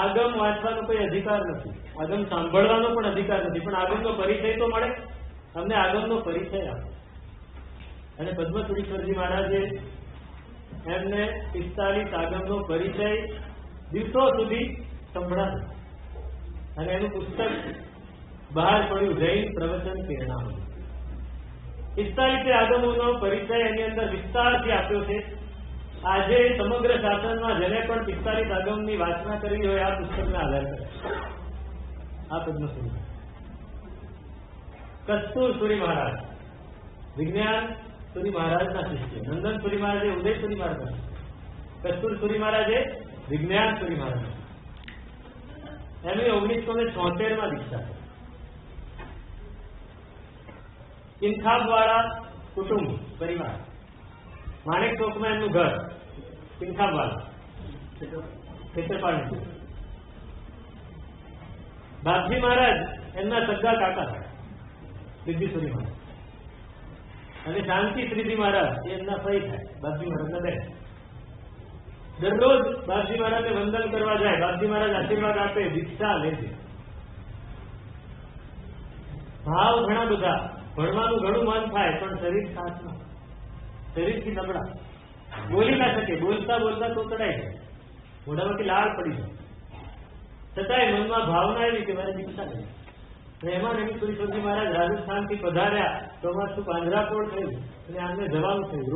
આગમ વાંચવાનો કોઈ અધિકાર નથી આગમ સાંભળવાનો પણ અધિકાર નથી પણ આગમનો પરિચય તો મળે અમને આગમનો પરિચય આપો અને પદ્મસુરીશ્વરજી મહારાજે એમને 45 આગમનો પરિચય દિવસો સુધી સંભળાતું અને એનું પુસ્તક બહાર પડ્યું, જૈન પ્રવચન પ્રેરણા. 45 આગમોનો પરિચય એની અંદર વિસ્તારથી આપ્યો છે. આજે સમગ્ર શાસનમાં જેને પણ 45 આગમની વાંચના કરવી હોય આ પુસ્તકના આધાર કરે. આ પદ્મસુરી કસ્તુર સુરી મહારાજ વિજ્ઞાન સુરી મહારાજના શિષ્ય, નંદન સુરી મહારાજે ઉદય સુરી મહારાજ, કસ્તુર સુરી મહારાજે વિજ્ઞાન સુરી મહારાજ. એમની 1976 દીક્ષા. કિનખાબવાળા કુટુંબ પરિવાર, માણેક ચોકમાં એમનું ઘર, કિનખાબવાળા ખેતરપાળ. બાપજી મહારાજ એમના સગા કાકા હતા, સિદ્ધિશ્વરી મહારાજ, અને શાંતિ શ્રીજી મહારાજ એ એમના ફઈ થાય, બાપજી મહારાજના બેન. દરરોજ બાપજી મહારાજને વંદન કરવા જાય, બાપજી મહારાજ આશીર્વાદ આપે, દીક્ષા લે છે. ભાવ ઘણા બધા, ભણવાનું ઘણું મન થાય, પણ શરીર સાથ ના, શરીરથી નબળા, બોલી ના શકે, બોલતા બોલતા તો ચડાય છે, મોઢામાંથી લાળ પડી જાય. છતાંય મનમાં ભાવના એવી કે મારે દીક્ષા કરી. એમાં નવીનપુરી મહારાજ રાજસ્થાનથી પધાર્યા, ચોમાસું પાંજરાપોળ થયું અને આમને જવાનું થયું.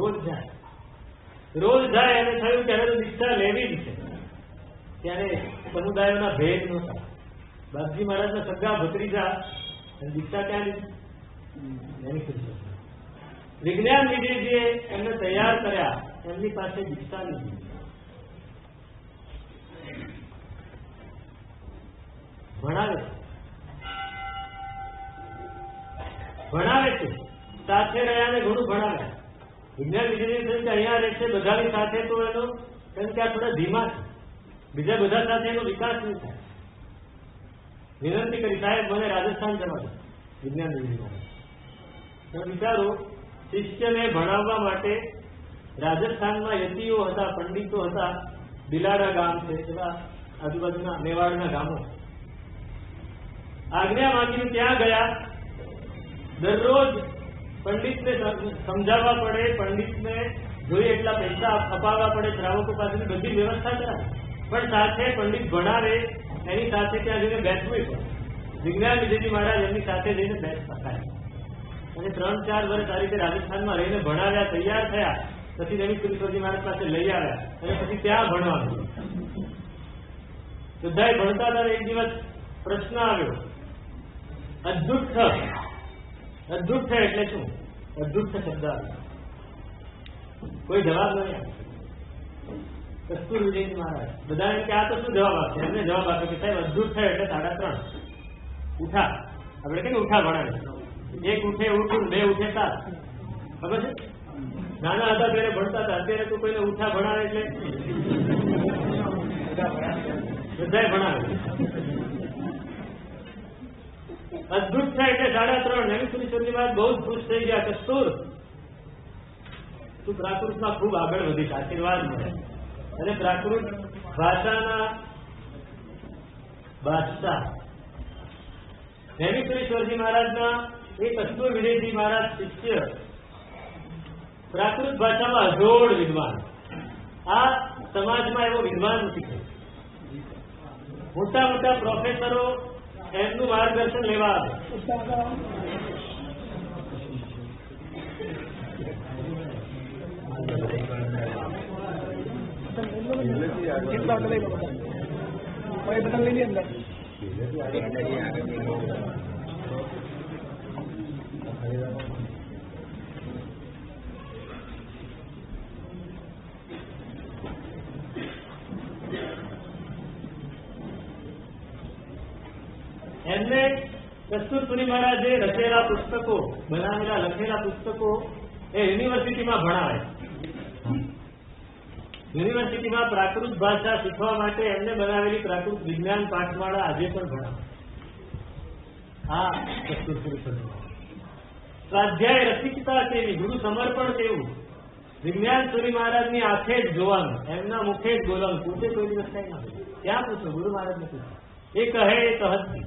રોજ જાય અને થયું કે હવે દીક્ષા લેવી જ છે. ત્યારે સમુદાયોના ભેદ નહોતા. બાપજી મહારાજના સગા ભત્રીજા અને દીક્ષા ક્યાં લીધી? વિજ્ઞાન વિજયજીએ એમને તૈયાર કર્યા, એમની પાસે દીક્ષા લીધી. ભણાવે છે, સાથે રહ્યા ને ઘણું ભણાવ્યા. વિજ્ઞાન વિજયજી કે અહીંયા રહેશે બધાની સાથે, તો એનો કેમ કે આ થોડા ધીમા છે, બીજા બધા સાથે એનો વિકાસ નહીં થાય. વિનંતી કરી, સાહેબ મને રાજસ્થાન જવા દો. વિજ્ઞાન વિજયજી વિચારો, શિષ્યને ભણાવવા માટે રાજસ્થાનમાં યતિઓ હતા, પંડિતો હતા. બિલાડા ગામ છે, એવા આજુબાજુના મેવાડના ગામો. આજ્ઞા માંગીને ત્યાં ગયા. દરરોજ પંડિતને સમજાવવા પડે, પંડિતને જોઈએ એટલા પૈસા અપાવવા પડે, શ્રાવકો પાસેની બધી વ્યવસ્થા કરાવે, પણ સાથે પંડિત ભણાવે એની સાથે ત્યાં જઈને બેસવું પડે. વિજ્ઞાન વિજયજી મહારાજ એમની સાથે જઈને બેસતા થાય. અને 3-4 વર્ષ આ રીતે રાજસ્થાનમાં રહીને ભણાવ્યા, તૈયાર થયા. પછી નવીનપુરી મહારાજ પાસે લઈ આવ્યા અને પછી ત્યાં ભણવાનું. બધાએ ભણતા હતા. એક દિવસ પ્રશ્ન આવ્યો, અદ્ભુત અદ્ભુત એટલે શું? અદ્ભુત શબ્દ કોઈ જવાબ નહીં આપે. કસ્તુર વિજયજી મહારાજ બધાને કે આ તો શું જવાબ આપશે? એમને જવાબ આપ્યો કે સાહેબ અદ્ભુત એટલે 3.5 ઉઠા. આપણે કઈ ઉઠા ભણાવે, 1 ઉઠે ઉઠું, 2 ઉઠે 7. ખબર છે? નાના હતા ત્યારે ભણતા હતા. અત્યારે તો કોઈને ઉઠા ભણાવે એટલે બધાએ ભણાવે. અદ્ભુત થાય એટલે 3.5. નવીનપુરી મહારાજ બહુ જ ખુશ થઈ ગયા. કસ્તુર, તું પ્રાકૃતમાં ખૂબ આગળ વધી, આશીર્વાદ મળે. અને પ્રાકૃત ભાષાના બાદશાહ નવીનપુરી મહારાજના એક કસ્તુર વિજયજી મહારાજ શિષ્ય, પ્રાકૃત ભાષામાં અજોડ વિદ્વાન. આ સમાજમાં એવો વિદ્વાન નથી. મોટા મોટા પ્રોફેસરો એમનું માર્ગદર્શન લેવા આવે. એમને કસ્તુરપુરી મહારાજે રચેલા પુસ્તકો, બનાવેલા લખેલા પુસ્તકો એ યુનિવર્સિટીમાં ભણાવે. યુનિવર્સિટીમાં પ્રાકૃત ભાષા શીખવા માટે એમને બનાવેલી પ્રાકૃત વિજ્ઞાન પાઠશાળા આજે પણ ભણાવે. આ કસ્તુરપુરી સ્વાધ્યાય રસિકતા કેવી, ગુરુ સમર્પણ કેવું, વિજ્ઞાન સુરી મહારાજની આંખે જ જોવાનું, એમના મુખે જ બોલવાનું. પૂછે કોઈ દિવસ કઈ ના ક્યાં પૂછો? ગુરુ મહારાજ ને પૂછો. એ કહે એ કહતી.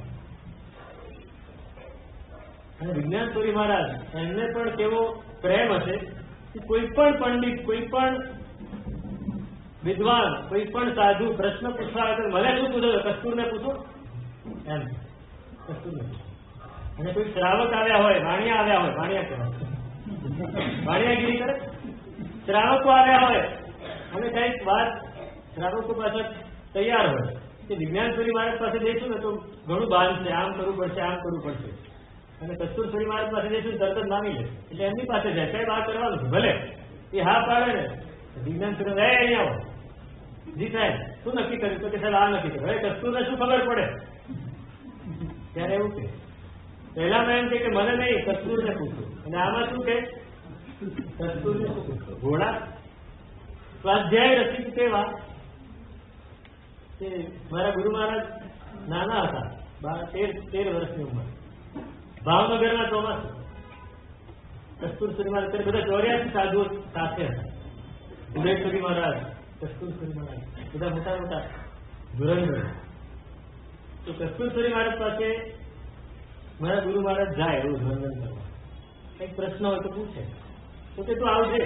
અને વિજ્ઞાન સુરી મહારાજ એમને પણ કેવો પ્રેમ હશે કે કોઈ પણ પંડિત, કોઈ પણ વિદ્વાન કોઈ પણ સાધુ પ્રશ્ન પૂછવા આવે તો મને શું પૂછો, કસ્તુરને પૂછો એમ, કસ્તુરને પૂછો. અને કોઈ શ્રાવક આવ્યા હોય, વાણિયા આવ્યા હોય, વાણિયા કહેવાય, વાણિયાગીરી કરે, શ્રાવકો આવ્યા હોય અને કઈક વાત શ્રાવકો પાસે તૈયાર હોય કે વિજ્ઞાનસુરી મહારાજ પાસે જઈશું ને તો ઘણું બાંધ છે, આમ કરવું પડશે, આમ કરવું પડશે. અને કસ્તુરસુરી મહારાજ પાસે જઈશું તરત જ માની લે, એટલે એમની પાસે જાય, સાહેબ આ કરવાનું છે, ભલે એ હા પાડે ને, વિજ્ઞાનસુરી અહીંયા આવો, જી સાહેબ શું નક્કી કર્યું? તો કે સાહેબ આ નક્કી કર્યું. હવે કસ્તુરને શું ખબર પડે? ત્યારે એવું કે પહેલામાં એમ કે મને નહીં, કસ્તુરને પૂછો. અને આમાં શું કે કસ્તુરને શું પૂછો? ઘોડા સ્વાધ્યાય રસિક કેવા કે મારા ગુરુ મહારાજ નાના હતા, 13 વર્ષની ઉંમર, ભાવનગરમાં ચોમાસું, કસ્તુરસુરી મહારાજ બધા 84 સાધુઓ સાથે હતા. ઉદયસુરી મહારાજ, કસ્તુરસુરી મહારાજ, બધા મોટા મોટા ધુરંધર. તો કસ્તુરસુરી મહારાજ પાસે મારા ગુરુ મહારાજ જાય રોજ વંદન કરવા. કઈક પ્રશ્ન હોય તો પૂછે, તો કે તું આવજે,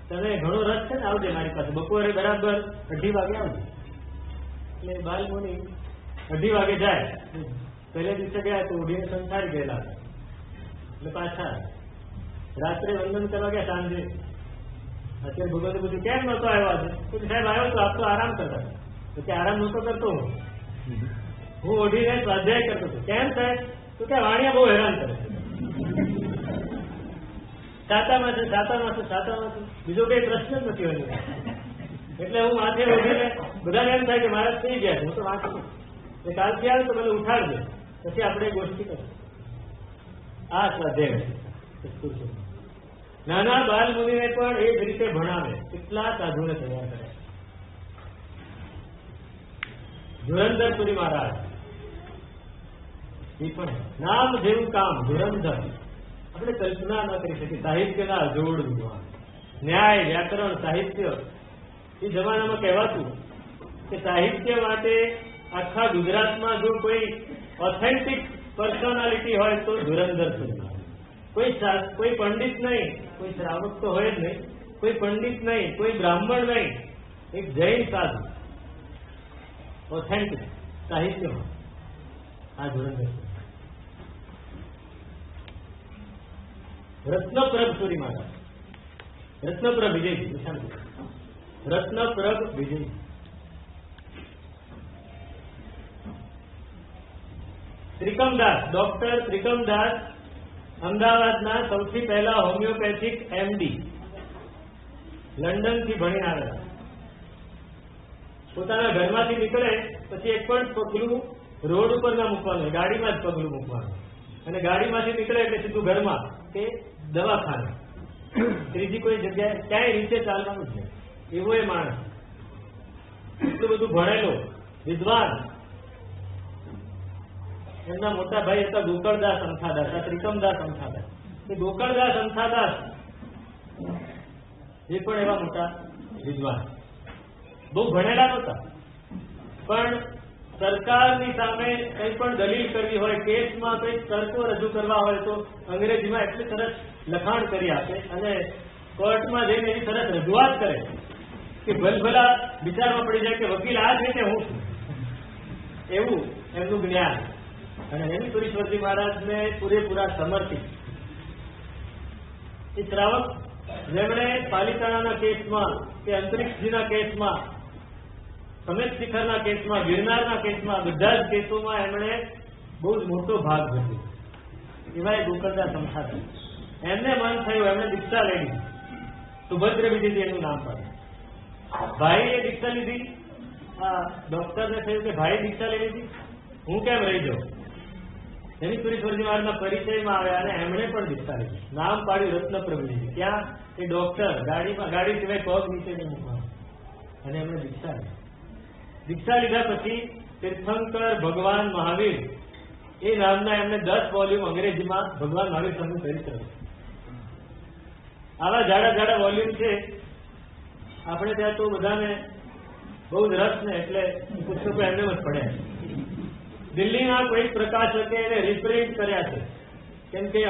તને ઘણો રસ છે ને, આવજે મારી પાસે, બપોરે બરાબર 2:30 વાગે આવજે. એટલે બાલમુનિ 2:30 વાગે જાય. પહેલે દિવસે ગયા તો ઉઠીને સંસારી ગયેલા, એટલે પાછા રાત્રે વંદન કરવા ગયા. સાંજે અત્યારે ભગવાને પૂછ્યું કેમ નહોતો આવ્યો આજે? તો સાહેબ આવ્યો તો આપ તો આરામ કરતા. તો કે આરામ નહોતો કરતો હું ઓઢીને સ્વાધ્યાય કરતો હતો. કેમ સાહેબ? તો કે વાણિયા બહુ હેરાન કરે છે, સાતામાં છે, સાતામાં છે, સાતામાં છે, બીજો કઈ પ્રશ્ન જ નથી હોય. એટલે હું માથે ઓઢીને બધાને એમ થાય કે મારા થઈ ગયા છે, હું તો વાંચું. એટલે કાલથી આવે તો મને ઉઠાડજો, પછી આપણે ગોષ્ઠી કરીએ. આ સ્વાધ્યાય નાના બાલ મુનિને પણ એ જ રીતે ભણાવે, કેટલા સાધુને તૈયાર કરે. ધુરંધરસુરી મહારાજ એ પણ નામ જેવું કામ, ધુરંધર. આપણે કલ્પના ન કરી શકીએ. સાહિત્યના અજોડ વિદ્વાન, ન્યાય, વ્યાકરણ, સાહિત્ય. એ જમાનામાં કહેવાતું કે સાહિત્ય માટે આખા ગુજરાતમાં જો કોઈ ઓથેન્ટિક પર્સનાલિટી હોય તો ધુરંધરસુરી મહારાજ. કોઈ પંડિત નહીં, કોઈ શ્રાવક તો હોય જ નહીં, કોઈ પંડિત નહીં, કોઈ બ્રાહ્મણ નહીં, એક જૈન સાધુ ઓથેન્ટિક સાહિત્યમાં આ ધુરંધર. રત્નપ્રભ સુરી મહારાજ, રત્નપ્રભ વિજયજી, રત્નપ્રભ વિજયજી. ત્રિકમદાસ, ડોક્ટર ત્રિકમદાસ અમદાવાદના સૌથી પહેલા હોમિયોપેથિક એમડી, લંડન થી ભણી આવેલા. પોતાના ઘરમાંથી નીકળે પછી એક પણ પગલું રોડ ઉપર ના મૂકવાનું, ગાડીમાં જ પગલું મૂકવાનું. અને ગાડીમાંથી નીકળે એટલે સીધું ઘરમાં કે દવાખાને, ત્રીજી કોઈ જગ્યાએ ક્યાંય રીતે ચાલવાનું છે. એવો એ માણસ, એટલું બધું ભણેલો વિદ્વાન. એમના મોટા ભાઈ હતા ગોકળદાસ અંથાદાસ, ત્રિકમદાસ અંથાદાસ. એ ગોકળદાસ અંથાદાસ એ પણ એવા મોટા વિદ્વાન, બહુ ભણેલા નહોતા, પણ સરકારની સામે કંઈ પણ દલીલ કરવી હોય, કેસમાં કંઈક તર્કો રજૂ કરવા હોય તો અંગ્રેજીમાં એટલી સરસ લખાણ કરી આપે અને કોર્ટમાં જઈને એની સરસ રજૂઆત કરે કે ભલભલા વિચારમાં પડી જાય કે વકીલ આ છે કે હું છું. એવું એમનું જ્ઞાન. અને હેમચંદ્રજી મહારાજને પૂરેપૂરા સમર્પિત. એ શ્રાવક જેમણે પાલિતાણાના કેસમાં કે અંતરિક્ષજીના કેસમાં, સમેત શિખરના કેસમાં, ગિરનારના કેસમાં, બધા જ કેસોમાં એમણે બહુ જ મોટો ભાગ ભજવ્યો. એવા એ ગોકળદાસ અંથાદાસ. એમને મન થયું, એમણે દીક્ષા લઈ લીધી. સુભદ્ર વિજયજી એનું નામ પડે. ભાઈએ દીક્ષા લીધી. આ ડોક્ટરને થયું કે ભાઈ દીક્ષા લઈ લીધી, હું કેમ રહી જાઉં? હેમચંદ્રજી મહારાજના પરિચયમાં આવ્યા અને એમણે પણ દીક્ષા લીધી. નામ પાડ્યું રત્નપ્રભુજી. ત્યાં એ ડોક્ટર ગાડી સિવાય પગ નીચે નહીં મૂકવાનું. અને એમણે દીક્ષા લીધી. દીક્ષા લીધા પછી તીર્થંકર ભગવાન મહાવીર એ નામના એમને 10 વોલ્યુમ અંગ્રેજીમાં ભગવાન મહાવીર સ્વામીનું ચરિત્ર. આવા જાડા જાડા વોલ્યુમ છે. આપણે ત્યાં તો બધાને બહુ જ રસ ને એટલે પુસ્તકો એમને જ પડ્યા. દિલ્હીના કોઈ પ્રકાશકે એને રિપ્રિન્ટ કર્યા છે, કેમ કે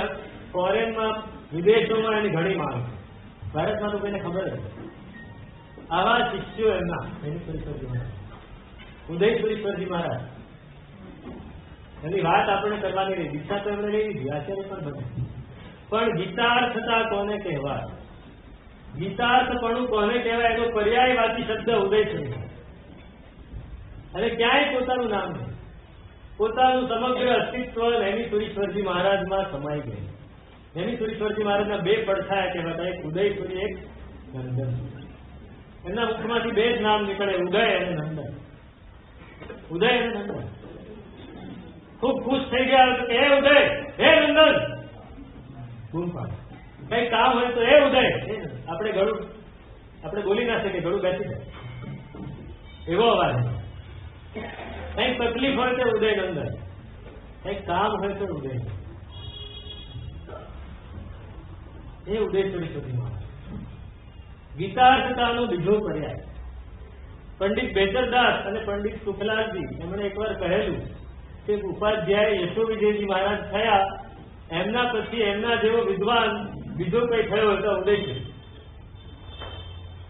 ફોરેનમાં, વિદેશોમાં એની ઘણી માંગ છે. ભારતમાં તો કોઈને ખબર નથી. આવા શિષ્યો એમના ઉદયપુરીશ્વરજી મહારાજ એની વાત આપણે કરવાની રહી. દીક્ષા તો એમણે લઈ લીધી, આચાર્ય પણ બને. પણ ગીતાર્થતા કોને કહેવાય, ગીતાર્થપણું કોને કહેવાય એનો પર્યાયવાચી શબ્દ ઉદયપુરી. અને ક્યાંય પોતાનું નામ નહીં, પોતાનું સમગ્ર અસ્તિત્વ નૈમિષારણ્યશ્વરજી મહારાજમાં સમાઈ ગયું. નૈમિષારણ્યશ્વરજી મહારાજના બે પડછાયા કહેવાતા, એક ઉદયપુરી, એક નંદન. એમના મુખમાંથી બે જ નામ નીકળે, ઉદય અને નંદન. ઉદય અને નંદન. ખૂબ ખુશ થઈ ગયા કે હે ઉદય, હે નંદન. કઈ કામ હોય તો હે ઉદય. આપણે બોલી ના શકીએ, ગળું બેસી જાય એવો અવાજ. કઈ તકલીફ હોય તો ઉદય નંદન, કઈ કામ હોય તો ઉદય. એ ઉદયપુરીશ્વરજી ગીતાર્થતાનો બીજો પર્યાય. પંડિત બેચરદાસ અને પંડિત સુખલાલજી એમણે એકવાર કહેલું કે ઉપાધ્યાય યશોવિજયજી મહારાજ થયા, એમના પછી એમના જેવો વિદ્વાન બીજો કઈ થયો હતો ઉદયપુરી.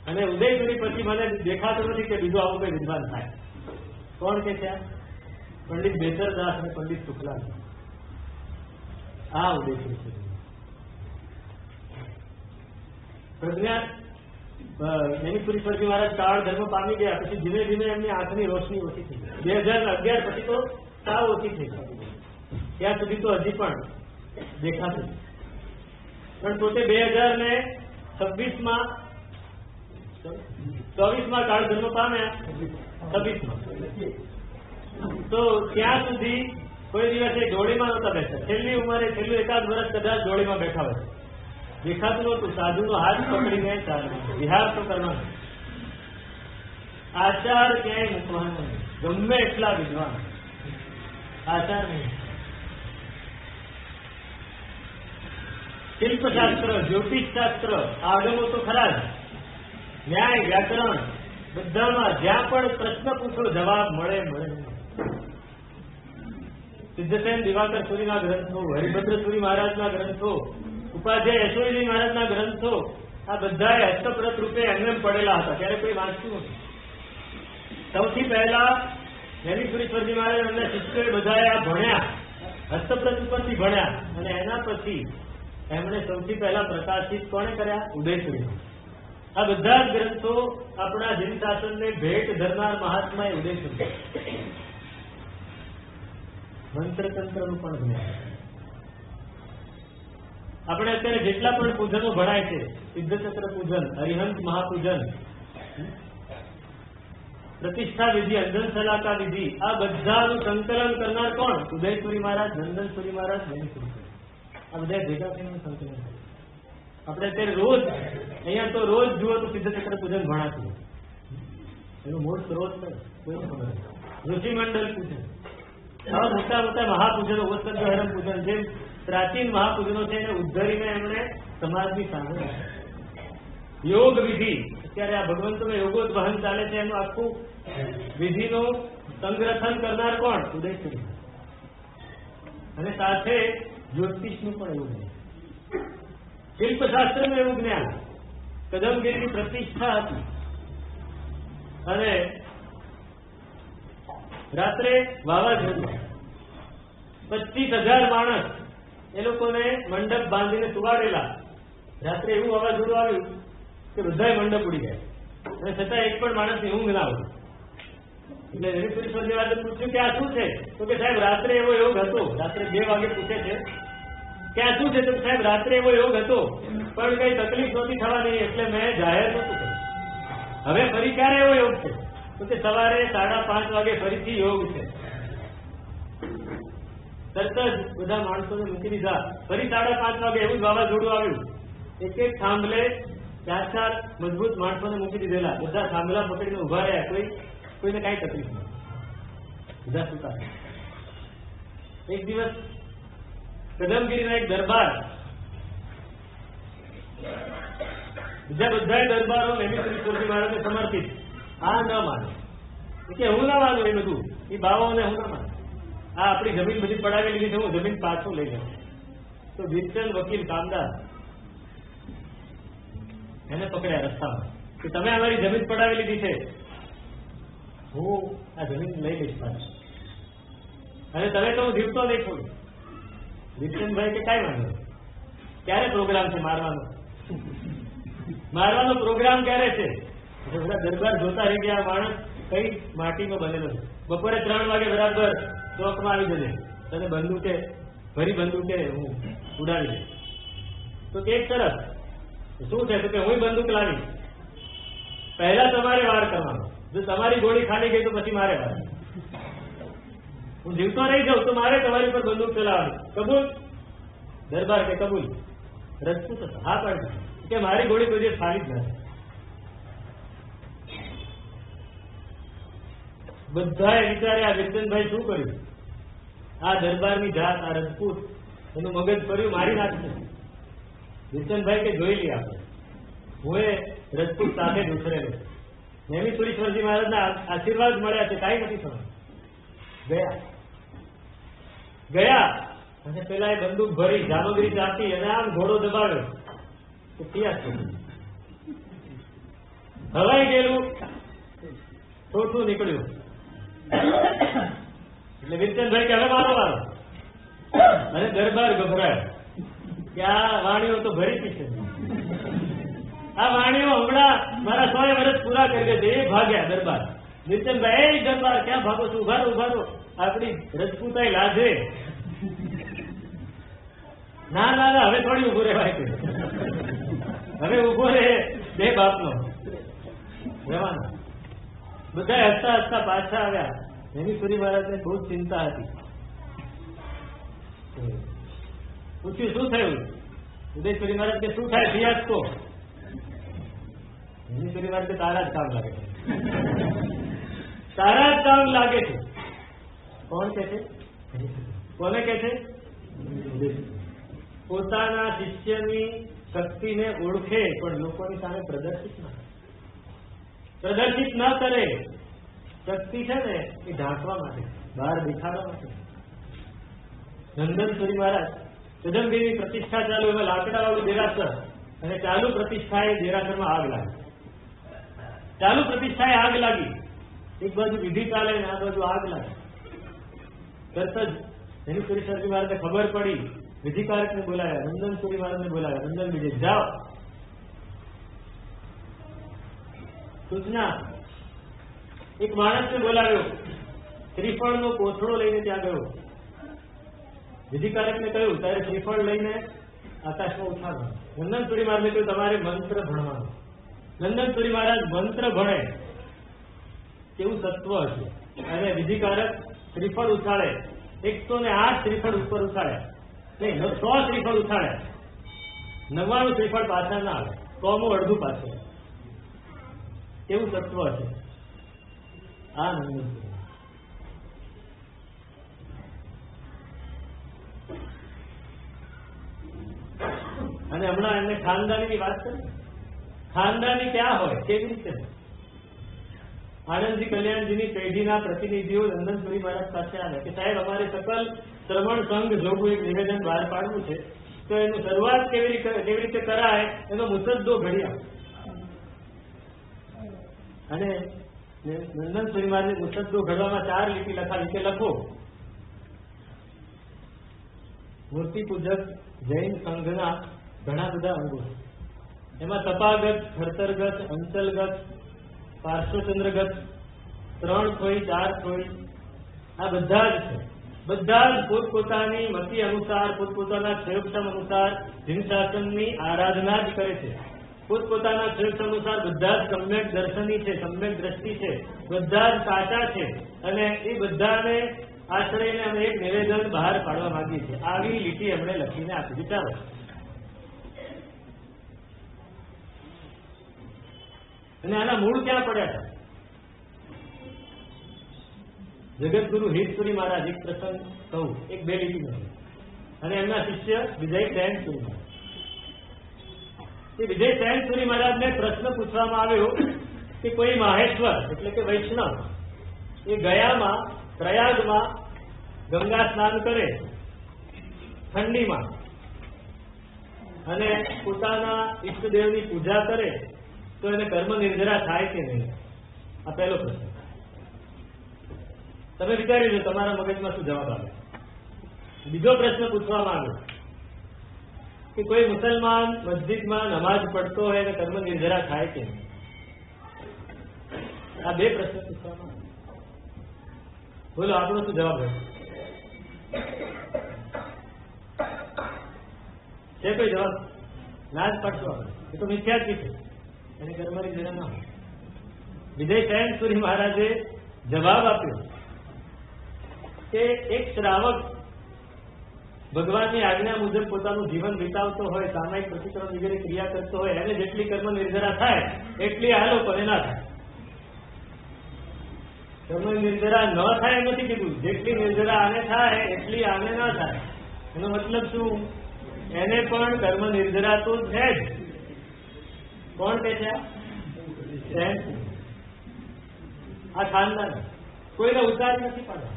અને ઉદયપુરી પછી મને દેખાતું નથી કે બીજો આવો કઈ વિદ્વાન થાય. કોણ કે છે? પંડિત બેચરદાસ અને પંડિત સુખલાલ. આ ઉદયપુરી પ્રજ્ઞા નૈમિષારણ્યશ્વરજી મહારાજ કાળ ધર્મ પામી ગયા પછી ધીમે ધીમે એમની આંખની રોશની ઓછી થઈ ગઈ. 2011 પછી તો સાવ ઓછી થઈ ગઈ. ત્યાં સુધી તો હજી પણ દેખાતું, પણ પોતે 2026માં 24માં કાળ ધર્મ પામ્યા, 26માં. તો ત્યાં સુધી કોઈ દિવસે જોડીમાં નહોતા બેઠા. છેલ્લી ઉંમરે છેલ્લું એકાદ વર્ષ કદાચ જોડીમાં બેઠા હોય, દેખાતું નહોતું. સાધુનો હાથ પકડીને ચાલવાનું, વિહાર તો કરવાનો, આચાર ક્યાંય મૂકવાનો નહીં. ગમે એટલા વિદ્વાન, આચાર નહીં. શિલ્પશાસ્ત્ર, જ્યોતિષશાસ્ત્ર, આગમો તો ખરા જ, ન્યાય, વ્યાકરણ બધામાં જ્યાં પણ પ્રશ્ન પૂછો જવાબ મળે. સિદ્ધસેન દિવાકર સુરીના ગ્રંથો, હરિભદ્ર સુરી મહારાજના ગ્રંથો, ઉપાધ્યાય યશોવિજય મહારાજના ગ્રંથો, આ બધાએ હસ્તપ્રત રૂપે એમને પડેલા હતા, ત્યારે કોઈ વાંચતું નથી. સૌથી પહેલા નૈમિષારણ્યશ્વરજી મહારાજ એમના શિષ્યોએ બધાએ આ ભણ્યા, હસ્તપ્રત ઉપરથી ભણ્યા. અને એના પછી એમણે સૌથી પહેલા પ્રકાશિત કોણે કર્યા? ઉદયપુરી. આ બધા જ ગ્રંથો આપણા જૈન શાસનને ભેટ ધરનાર મહાત્માએ ઉદયપુરી. મંત્રતંત્રનું પણ જ્ઞાન. આપણે અત્યારે જેટલા પણ પૂજનો ભણાય છે, સિદ્ધચક્ર પૂજન, અરિહંત મહાપૂજન, પ્રતિષ્ઠા વિધિ, અંજન સલાકા વિધિ, આ બધાનું સંકલન કરનાર કોણ? ઉદયપુરી મહારાજ, નંદનપુરી મહારાજ, નૈમિષારણ્યશ્વરજી. આ બધા ભેગા થઈને સંકલન કર્યું. આપણે અત્યારે રોજ અહીંયા તો રોજ જુઓ તો સિદ્ધચક્ર પૂજન ભણાતું, એનું મૂળ સ્ત્રોત કોઈને ખબર નથી. ઋષિમંડળ પૂજન, આવા મોટા મોટા મહાપૂજનો, ઓસ્તગ્રહણ પૂજન, જે પ્રાચીન મહાપૂજનો છે એને ઉદ્ધરીને એમણે સમાજની સામે. યોગ વિધિ, અત્યારે આ ભગવંતોનો યોગોદ્વહન ચાલે છે, એનું આખું વિધિનું સંગ્રથન કરનાર કોણ? ઉદયપુરી. અને સાથે જ્યોતિષનું પણ એવું જ્ઞાન, શિલ્પશાસ્ત્રનું એવું જ્ઞાન. કદમગીરીની પ્રતિષ્ઠા હતી અને રાત્રે વાવાઝોડું, 25,000 માણસ એ લોકોને મંડપ બાંધીને સુવાડેલા. રાત્રે એવું વાવાઝોડું આવ્યું કે બધાય મંડપ ઉડી ગયા, અને છતાં એક પણ માણસની ઊંઘ ના આવી. એટલે નૈમિષારણ્યશ્વરજી વાતે પૂછ્યું કે આ શું છે? તો કે સાહેબ રાત્રે એવો યોગ હતો. રાત્રે 2 વાગે પૂછે છે કે આ શું છે? તો સાહેબ રાત્રે એવો યોગ હતો, પણ કઈ તકલીફ નહોતી થવાની, એટલે મેં જાહેર નહોતું કર્યું. હવે ફરી ક્યારે એવો યોગ છે? તો કે સવારે 5:30 વાગે ફરીથી યોગ છે. તરત જ બધા માણસોને મૂકી દીધા. ફરી 5:30 વાગે એવું જ વાવાઝોડું આવ્યું. એક એક થાંભલે 4 મજબૂત માણસોને મૂકી દીધેલા. બધા થાંભલા પકડીને ઉભા રહ્યા, કોઈને કઈ તકલીફ નહીં, બધા સુતા. એક દિવસ કદમગીરીના એક દરબાર, બીજા બધા દરબારો નૈમિષારણ્યશ્વરજી મહારાજને સમર્પિત. આ ન માને કે હું ના માનું, એ બધું એ બાવાઓને હું ના માનું. આ આપણી જમીન બધી પડાવી લીધી છે, હું જમીન પાછું લઈ જાઉં. તો વિઠ્ઠલ વકીલ કામદાર એને પકડ્યા રસ્તામાં. કે તમે અમારી જમીન પડાવી લીધી છે, હું આ જમીન લઈ લઈશ પાછી, અને તમે તો હું જીવતો નહીં છોડું. દીપચંદભાઈ કે કાંઈ વાંધો, ક્યારે પ્રોગ્રામ છે મારવાનો? મારવાનો પ્રોગ્રામ ક્યારે છે? બધા દરબાર જોતા રહી ગયા, માણસ કઈ માટીનો બનેલો છે. બપોરે 3 વાગે બરાબર ચોકમાં આવી જશે, તને બંદૂકે ભરી બંદૂકે હું ઉડાવી દઈશ. તો એક તરફ શું છે કે હું બંદૂક લાવી, પહેલા તમારે વાર કરવાનો. જો તમારી ગોળી ખાલી ગઈ તો પછી મારે વાર. હું જીવતો રહી જાઉં તો મારે તમારી પર બંદૂક ચલાવવાની. કબૂલ? દરબાર કે કબૂલ. રજપૂત હા પાડી કે મારી ગોળી કોઈ દિવસ ખાલી જ નથી. બધાએ વિચારે આ દીપચંદભાઈ શું કર્યું? આ દરબારની જાત, આ રજપૂત, એનું મગજ કર્યું મારી નાખશે. દીપચંદભાઈ કે જોઈ લઈએ આપણે, હું એ રજપૂત સાથે જ ઉછરેલો. નેમિષેશ્વરજી મહારાજના આશીર્વાદ મળ્યા છે, કાંઈ નથી થયું. ગયા અને પેલા એ બંદૂક ભરી જામગરી ચાપી અને આમ ઘોડો દબાવ્યો તો ક્યાં છે? હવાઈ ગયેલું થોડું નીકળ્યું. એટલે દીપચંદભાઈ કે હવે મારો વારો. અને દરબાર ગભરાયો કે આ વાણીઓ તો ભરી છે, આ વાણીઓ હમણાં મારા 100 વર્ષ પૂરા કરી દેશે. એ ભાગ્યા દરબાર. દીપચંદભાઈ દરબાર ક્યાં ભાગો છો? ઉભા રહો, ઉભા રહો, આપણી રજપૂતાઈ લાજે. ના ના ના, હવે થોડી ઉભો રહેવાય છે, હવે ઉભો રહે બે બાપનો રહેવાનો. બધા હસતા હસતા પાછા આવ્યા. નેમિષેશ્વરી મહારાજને બહુ ચિંતા હતી. પૂછ્યું શું થયું? ઉદયશ્વરી મહારાજ કે શું થાય ફિયાજ તો? નેમિષેશ્વરી મહારાજ કે તારા જ કામ લાગે છે, તારા જ કામ લાગે છે. કોણ કે છે? કોને કે છે? પોતાના શિષ્યની શક્તિને ઓળખે પણ લોકોની સામે પ્રદર્શિત ન કરે. શક્તિ છે ને એ ઢાંકવા માટે, બહાર દેખાડવા માટે. નંદનશ્વરી મહારાજ કદમગીરીની પ્રતિષ્ઠા ચાલુ, એમાં લાકડા વાળું દેરાસર, અને ચાલુ પ્રતિષ્ઠાએ દેરાસરમાં આગ લાગી. ચાલુ પ્રતિષ્ઠાએ આગ લાગી. એક બાજુ વિધિ ચાલે ને આ બાજુ આગ લાગી. તરત જ નેમિષેશ્વરી મહારાજને ખબર પડી. વિધિકારકને બોલાવ્યા, નંદનશ્વરી મહારાજને બોલાવ્યા. નંદન વિજય જાઓ. સૂચના, એક માણસને બોલાવ્યો, શ્રીફળનો કોથળો લઈને ત્યાં ગયો. વિધિકારકને કહ્યું તારે શ્રીફળ લઈને આકાશમાં ઉઠાડવાનું. નંદનશ્વરી મહારાજને કહ્યું તમારે મંત્ર ભણવાનું. નંદનશ્વરી મહારાજ મંત્ર ભણે કેવું સત્વ હશે. અને વિધિકારક શ્રીફળ ઉછાળે, 108 શ્રીફળ ઉપર ઉછાળ્યા, નહીં 100 શ્રીફળ ઉછાળ્યા, 99 શ્રીફળ પાછા ના આવે, 100મું અડધું પાછળ. કેવું સત્વ હશે આ નંદન. અને હમણાં એમને ખાનદાનીની વાત કરી. ખાનદાની ક્યાં હોય, કેવી રીતે? આનંદજી કલ્યાણજીની પેઢીના પ્રતિનિધિઓ નંદનશ્વરી મહારાજ પાસે આવ્યા કે સાહેબ અમારે સકલ શ્રવણ સંઘ જોગું એક નિવેદન બહાર પાડવું છે, તો એનું શરૂઆત કેવી રીતે કરાય એનો મુસદ્દો ઘડી આપો. અને નંદનશ્વરી મહારાજે મુસદ્દો ઘડવામાં 4 લીટી લખાવી કે લખો મૂર્તિ પૂજક જૈન સંઘના ઘણા બધા અંગો, એમાં તપાગત, ખરતરગત, અંચલગત, પાર્શ્વચંદ્રગત, 3 થોઈ 4 થોઈ, આ બધા જ છે. બધા જ પોતપોતાની મતિ અનુસાર, પોતપોતાના ક્ષયોક્ષમ અનુસાર જીનશાસનની આરાધના જ કરે છે. પોતપોતાના ક્ષયોક્ષમ અનુસાર બધા જ સમ્યક દર્શની છે, સમ્યક દ્રષ્ટિ છે, બધા જ સાચા છે. અને એ બધાને આશ્રયને અમે એક નિવેદન બહાર પાડવા માંગીએ છીએ. આવી લીટી એમણે લખીને આપી. વિચારો, અને આના મૂળ ક્યાં પડ્યા હતા? જગતગુરુ હિતપુરી મહારાજ એક પ્રસંગ કહું, એક 2 લીટી નથી, અને એમના શિષ્ય વિજય સૈનસુરી મહારાજ. એ વિજય સૈનસુરી મહારાજને પ્રશ્ન પૂછવામાં આવ્યો કે કોઈ માહેશ્વર એટલે કે વૈષ્ણવ એ ગયામાં, પ્રયાગમાં ગંગા સ્નાન કરે ઠંડીમાં, અને પોતાના ઈષ્ટદેવની પૂજા કરે તો એને કર્મ નિર્જરા થાય કે નહીં? આ પહેલો પ્રશ્ન. તમે વિચારી લો તમારા મગજમાં શું જવાબ આવે. બીજો પ્રશ્ન પૂછવામાં આવ્યો કે કોઈ મુસલમાન મસ્જિદમાં નમાજ પડતો હોય અને કર્મ નિર્જરા થાય કે નહીં? આ બે પ્રશ્ન પૂછવામાં આવ્યા. બોલો આપણો શું જવાબ હશે? છે કોઈ જવાબ? ના જ પાડશો આપણે. એ તો મિથ્યાત્વી છે, એની કર્મ નિર્જરા ના હોય. વિજય સૈન સુરી મહારાજે જવાબ આપ્યો કે એક શ્રાવક ભગવાનની આજ્ઞા મુજબ પોતાનું જીવન વિતાવતો હોય, સામાયિક પ્રતિક્રમણ વગેરે ક્રિયા કરતો હોય, એને જેટલી કર્મ નિર્જરા થાય એટલી આ લોકોને ના થાય. કર્મ નિર્જરા ન થાય એમ નથી કીધું, જેટલી નિર્જરા આને થાય એટલી આને ના થાય. એનો મતલબ શું? એને પણ કર્મ નિર્જરા તો છે જ. કોણ કે છે? આ ખાનદાન કોઈને ઉતારી નથી પાડવા.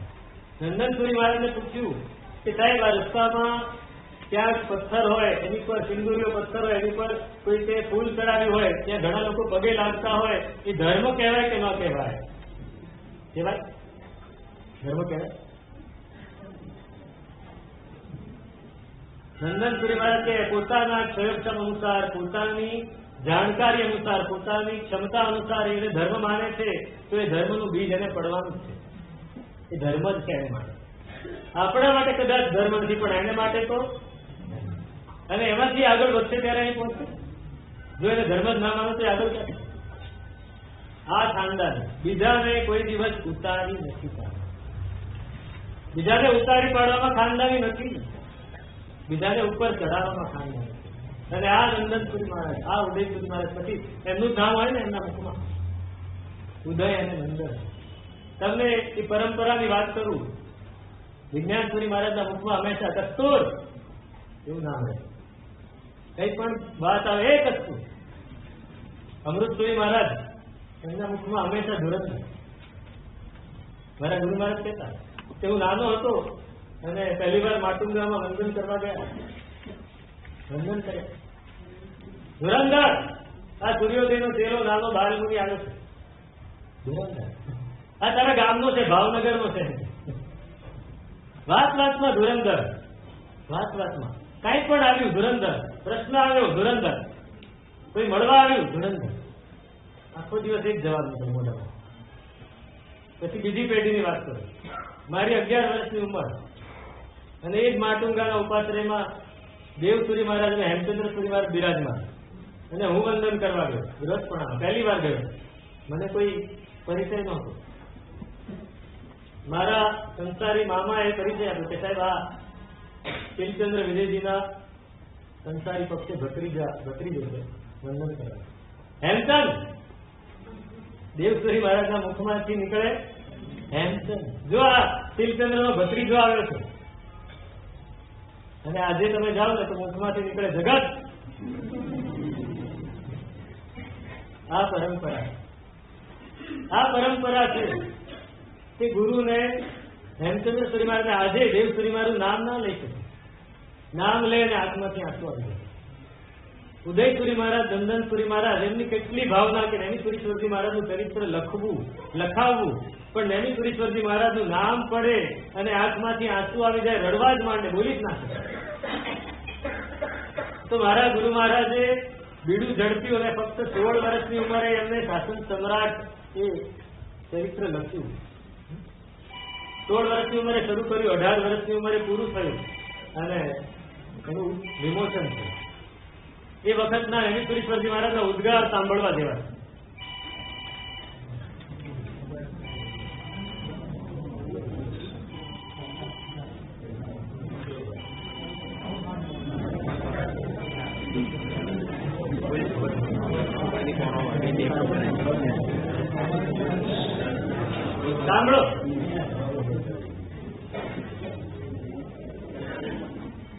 નંદનસુરી મહારાજને પૂછ્યું કે સાહેબ આ રસ્તામાં ક્યાંક પથ્થર હોય, એની પર સિંદુરીઓ પથ્થર હોય, એની પર કોઈ તે ફૂલ ચડાવ્યું હોય, ત્યાં ઘણા લોકો પગે લાગતા હોય, એ ધર્મ કહેવાય કે ન કહેવાય? કહેવાય? ધર્મ કહેવાય? નંદનસુરી મહારાજ કે પોતાના ક્ષયક્ષમ અનુસાર, પોતાની જાણકારી અનુસાર, પોતાની ક્ષમતા અનુસાર એને ધર્મ માને છે, તો એ ધર્મનું બીજ એને પડવાનું જ છે. એ ધર્મ જ છે એને માટે. આપણા માટે કદાચ ધર્મ નથી, પણ એને માટે તો. અને એમાંથી આગળ વધશે ત્યારે અહીં પહોંચશે. જો એને ધર્મ જ ના માનો તો આગળ ક્યાં? આ ખાનદાન બીજાને કોઈ દિવસ ઉતારી નથી પાડવા. બીજાને ઉતારી પાડવામાં ખાનદાની નથી, બીજાને ઉપર ચડાવવામાં ખાનદાની. અને આ નંદનસુરી મહારાજ, આ ઉદયસુરી મહારાજ પછી એમનું નામ હોય ને એમના મુખમાં ઉદય અને નંદન. તમને એ પરંપરાની વાત કરું. વિજ્ઞાનસુરી મહારાજના મુખમાં હંમેશા કસ્તુર એવું નામ રહે. કઈ પણ વાત આવે એ કસ્તુર. અમૃતસુરી મહારાજ એમના મુખમાં હંમેશા ધુરંધર. મારા ગુરુ મહારાજ કહેતા કે હું નાનો હતો અને પહેલી વાર માટુંગામાં વંદન કરવા ગયા. વંદન કરે ધુરંધર. આ સૂર્યોદયનો ચહેરો નાનો બાલમુનિ આવ્યો છે. ધુરંધર આ તારા ગામનો છે, ભાવનગરનો છે. વાત વાતમાં ધુરંધર, વાત વાતમાં કઈ પણ આવ્યું ધુરંધર, પ્રશ્ન આવ્યો ધુરંધર, કોઈ મળવા આવ્યું ધુરંધર. આખો દિવસ એક જવાબ નથી મોઢામાં. પછી બીજી પેઢીની વાત કરું. મારી 11 વર્ષની ઉંમર અને એ જ માટુંગાના ઉપાશ્રયમાં દેવસુરી મહારાજ અને હેમચંદ્રસુરી મહારાજ બિરાજમાન, અને હું વંદન કરવા ગયો ગૃહસ્થપણામાં. પહેલી વાર ગયો. મને કોઈ પરિચય નહોતો. મારા સંસારી મામા એ પરિચય આપ્યો કે સાહેબ આ તિલચંદ્ર વિજયજીના સંસારી પક્ષે ભત્રીજો છે, વંદન કરવા. હેમચંદ દેવસુરી મહારાજના મુખમાંથી નીકળે હેમચંદ. જો આ તિલચંદ્રનો ભત્રીજો આવ્યો છે. અને આજે તમે જાઓ ને તો મુખમાંથી નીકળે જગત. આ પરંપરા, આ પરંપરા છે કે ગુરુને હેમચંદ્રસુરી મહારાજ આજે દેવસુરી મહારાજ નામ ના લઈ શકે. નામ લે અને આત્માથી આંસુ આવી જાય. ઉદયસુરી મહારાજ, નંદનસુરી મહારાજ, એમની કેટલી ભાવના કે નૈમિષુરીશ્વરજી મહારાજનું ચરિત્ર લખવું, લખાવવું, પણ નૈમિષુરીશ્વરજી મહારાજનું નામ પડે અને આંખમાંથી આંસુ આવી જાય, રડવા જ માંડે, બોલી જ ના શકે. તો મારા ગુરુ મહારાજે બીડું ઝડપ્યું અને ફક્ત 16 વર્ષની ઉંમરે એમને શાસન સમ્રાટ એ ચરિત્ર લખ્યું. 16 વર્ષની ઉંમરે શરૂ કર્યું, 18 વર્ષની ઉંમરે પૂરું થયું અને એનું વિમોચન થયું. એ વખતના નૈમિષુરીશ્વરજી મહારાજના ઉદ્ગાર સાંભળવા જેવા. સાંભળો.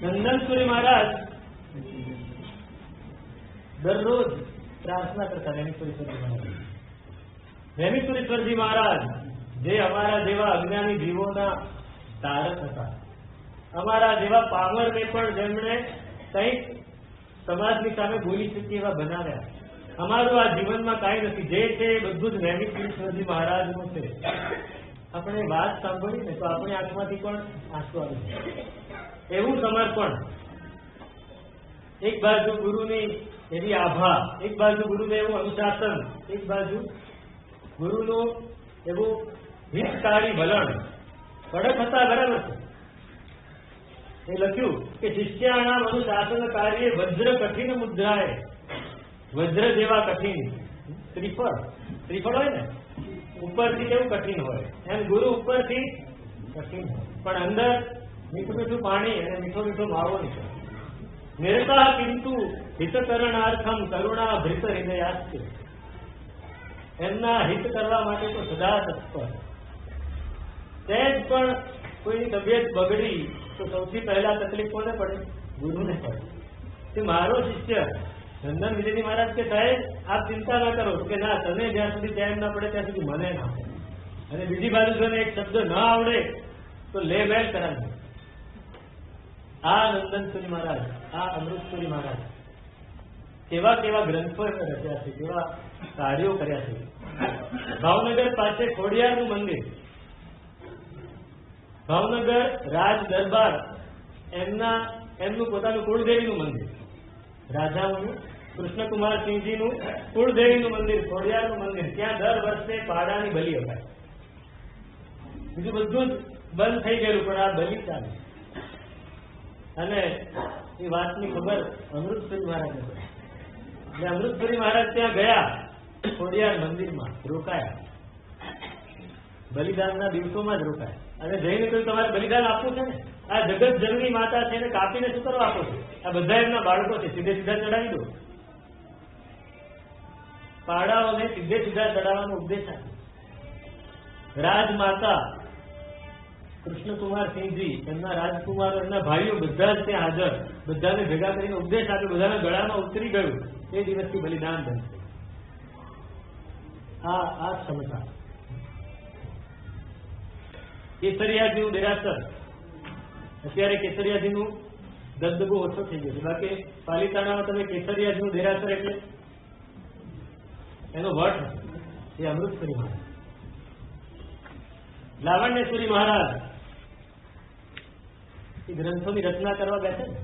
નંદનસુરી મહારાજ દરરોજ પ્રાર્થના કરતા. નૈમિષુરીશ્વરજી મહારાજ જે અમારા જેવા અજ્ઞાની જીવોના તારક હતા, અમારા જેવા પામરને પણ જેમણે કંઈક સમાજની સામે બોલી શકી એવા બનાવ્યા. અમારું આ જીવનમાં કાંઈ નથી, જે છે એ બધું જ વેંકટેશ્વરજી મહારાજનું છે. આપણે વાત સાંભળી ને તો આપણી આંખમાંથી પણ આંસુ આવી જાય. એવું સમર્પણ, એક બાજુ ગુરુની એવી આભા, એક બાજુ ગુરુને એવું અનુશાસન, એક બાજુ ગુરુનું એવું હિતકારી વલણ. કડક હતા, બરાબર છે. એ લખ્યું કે શિષ્યાણામ અનુશાસન કાર્ય વજ્ર કઠિન મુદ્રાએ, વજ્ર જેવા કઠિન. શ્રીફળ હોય ને, ઉપરથી કેવું કઠિન હોય, એમ ગુરુ ઉપરથી કઠિન હોય, પણ અંદર મીઠું મીઠું પાણી અને મીઠો મીઠો માવો નીકળે. નિરતા કિંતુ હિતકરણાર્થમ કરુણા ભૃત હૃદયાસ્તે. એમના હિત કરવા માટે તો સદા તત્પર. સહેજ પણ કોઈની તબિયત બગડી તો સૌથી પહેલા તકલીફ કોને પડે? ગુરુને પડે. તે મારો શિષ્ય નંદન વિજયજી મહારાજ કે સાહેબ આપ ચિંતા ના કરો, કે ના, તને જ્યાં સુધી ચેન ના પડે ત્યાં સુધી મને ના પડે. અને બીજી બાજુ જો એક શબ્દ ના આવડે તો લે બેલ કરાવી. આ નંદનસુરી મહારાજ, આ અમૃતસુરી મહારાજ કેવા કેવા ગ્રંથો રચ્યા છે, કેવા કાર્યો કર્યા છે. ભાવનગર પાસે ખોડિયારનું મંદિર, ભાવનગર રાજ દરબાર, એમનું પોતાનું કુળદેવીનું મંદિર, રાજાઓનું કૃષ્ણકુમારસિંહજીનું કુળદેવીનું મંદિર, ખોડિયારનું મંદિર. ત્યાં દર વર્ષે પાડાની બલિ અપાય. બીજું બધું જ બંધ થઈ ગયેલું, પણ આ બલિ ચાલે. અને એ વાતની ખબર અમૃતસરી મહારાજને પડી. એટલે અમૃતસરી મહારાજ ત્યાં ગયા, ખોડિયાર મંદિરમાં રોકાયા. બલિદાનના દિવસોમાં જ રોકાયા. અને જઈને કહ્યું તમારે બલિદાન આપવું છે ને, આ જગત જનની માતા છે, એને કાપીને શું કરવા આપો છો? આ બધા એમના બાળકો છે, સીધે સીધા ચડાવી દો. પાડાઓને સીધે સીધા ચડાવવાનો ઉપદેશ આપ્યો. રાજમાતા કૃષ્ણકુમારસિંહજી, એમના રાજકુમારો, એમના ભાઈઓ બધા જ ત્યાં હાજર, બધાને ભેગા કરીને ઉપદેશ આપ્યો. બધાના ગળામાં ઉતરી ગયું. એ દિવસથી બલિદાન બનશે. આ ક્ષમતા. કેસરિયાજીનું દેરાસર, અત્યારે કેસરિયાજીનું દબદબો ઓછો થઈ ગયો છે. બાકી પાલિતાણામાં તમે કેસરિયાજીનું દેરાસર એટલે એનો વટ એ અમૃતસરી મહારાજ. લાવણ્યસુરી મહારાજ એ ગ્રંથોની રચના કરવા બેઠે ને,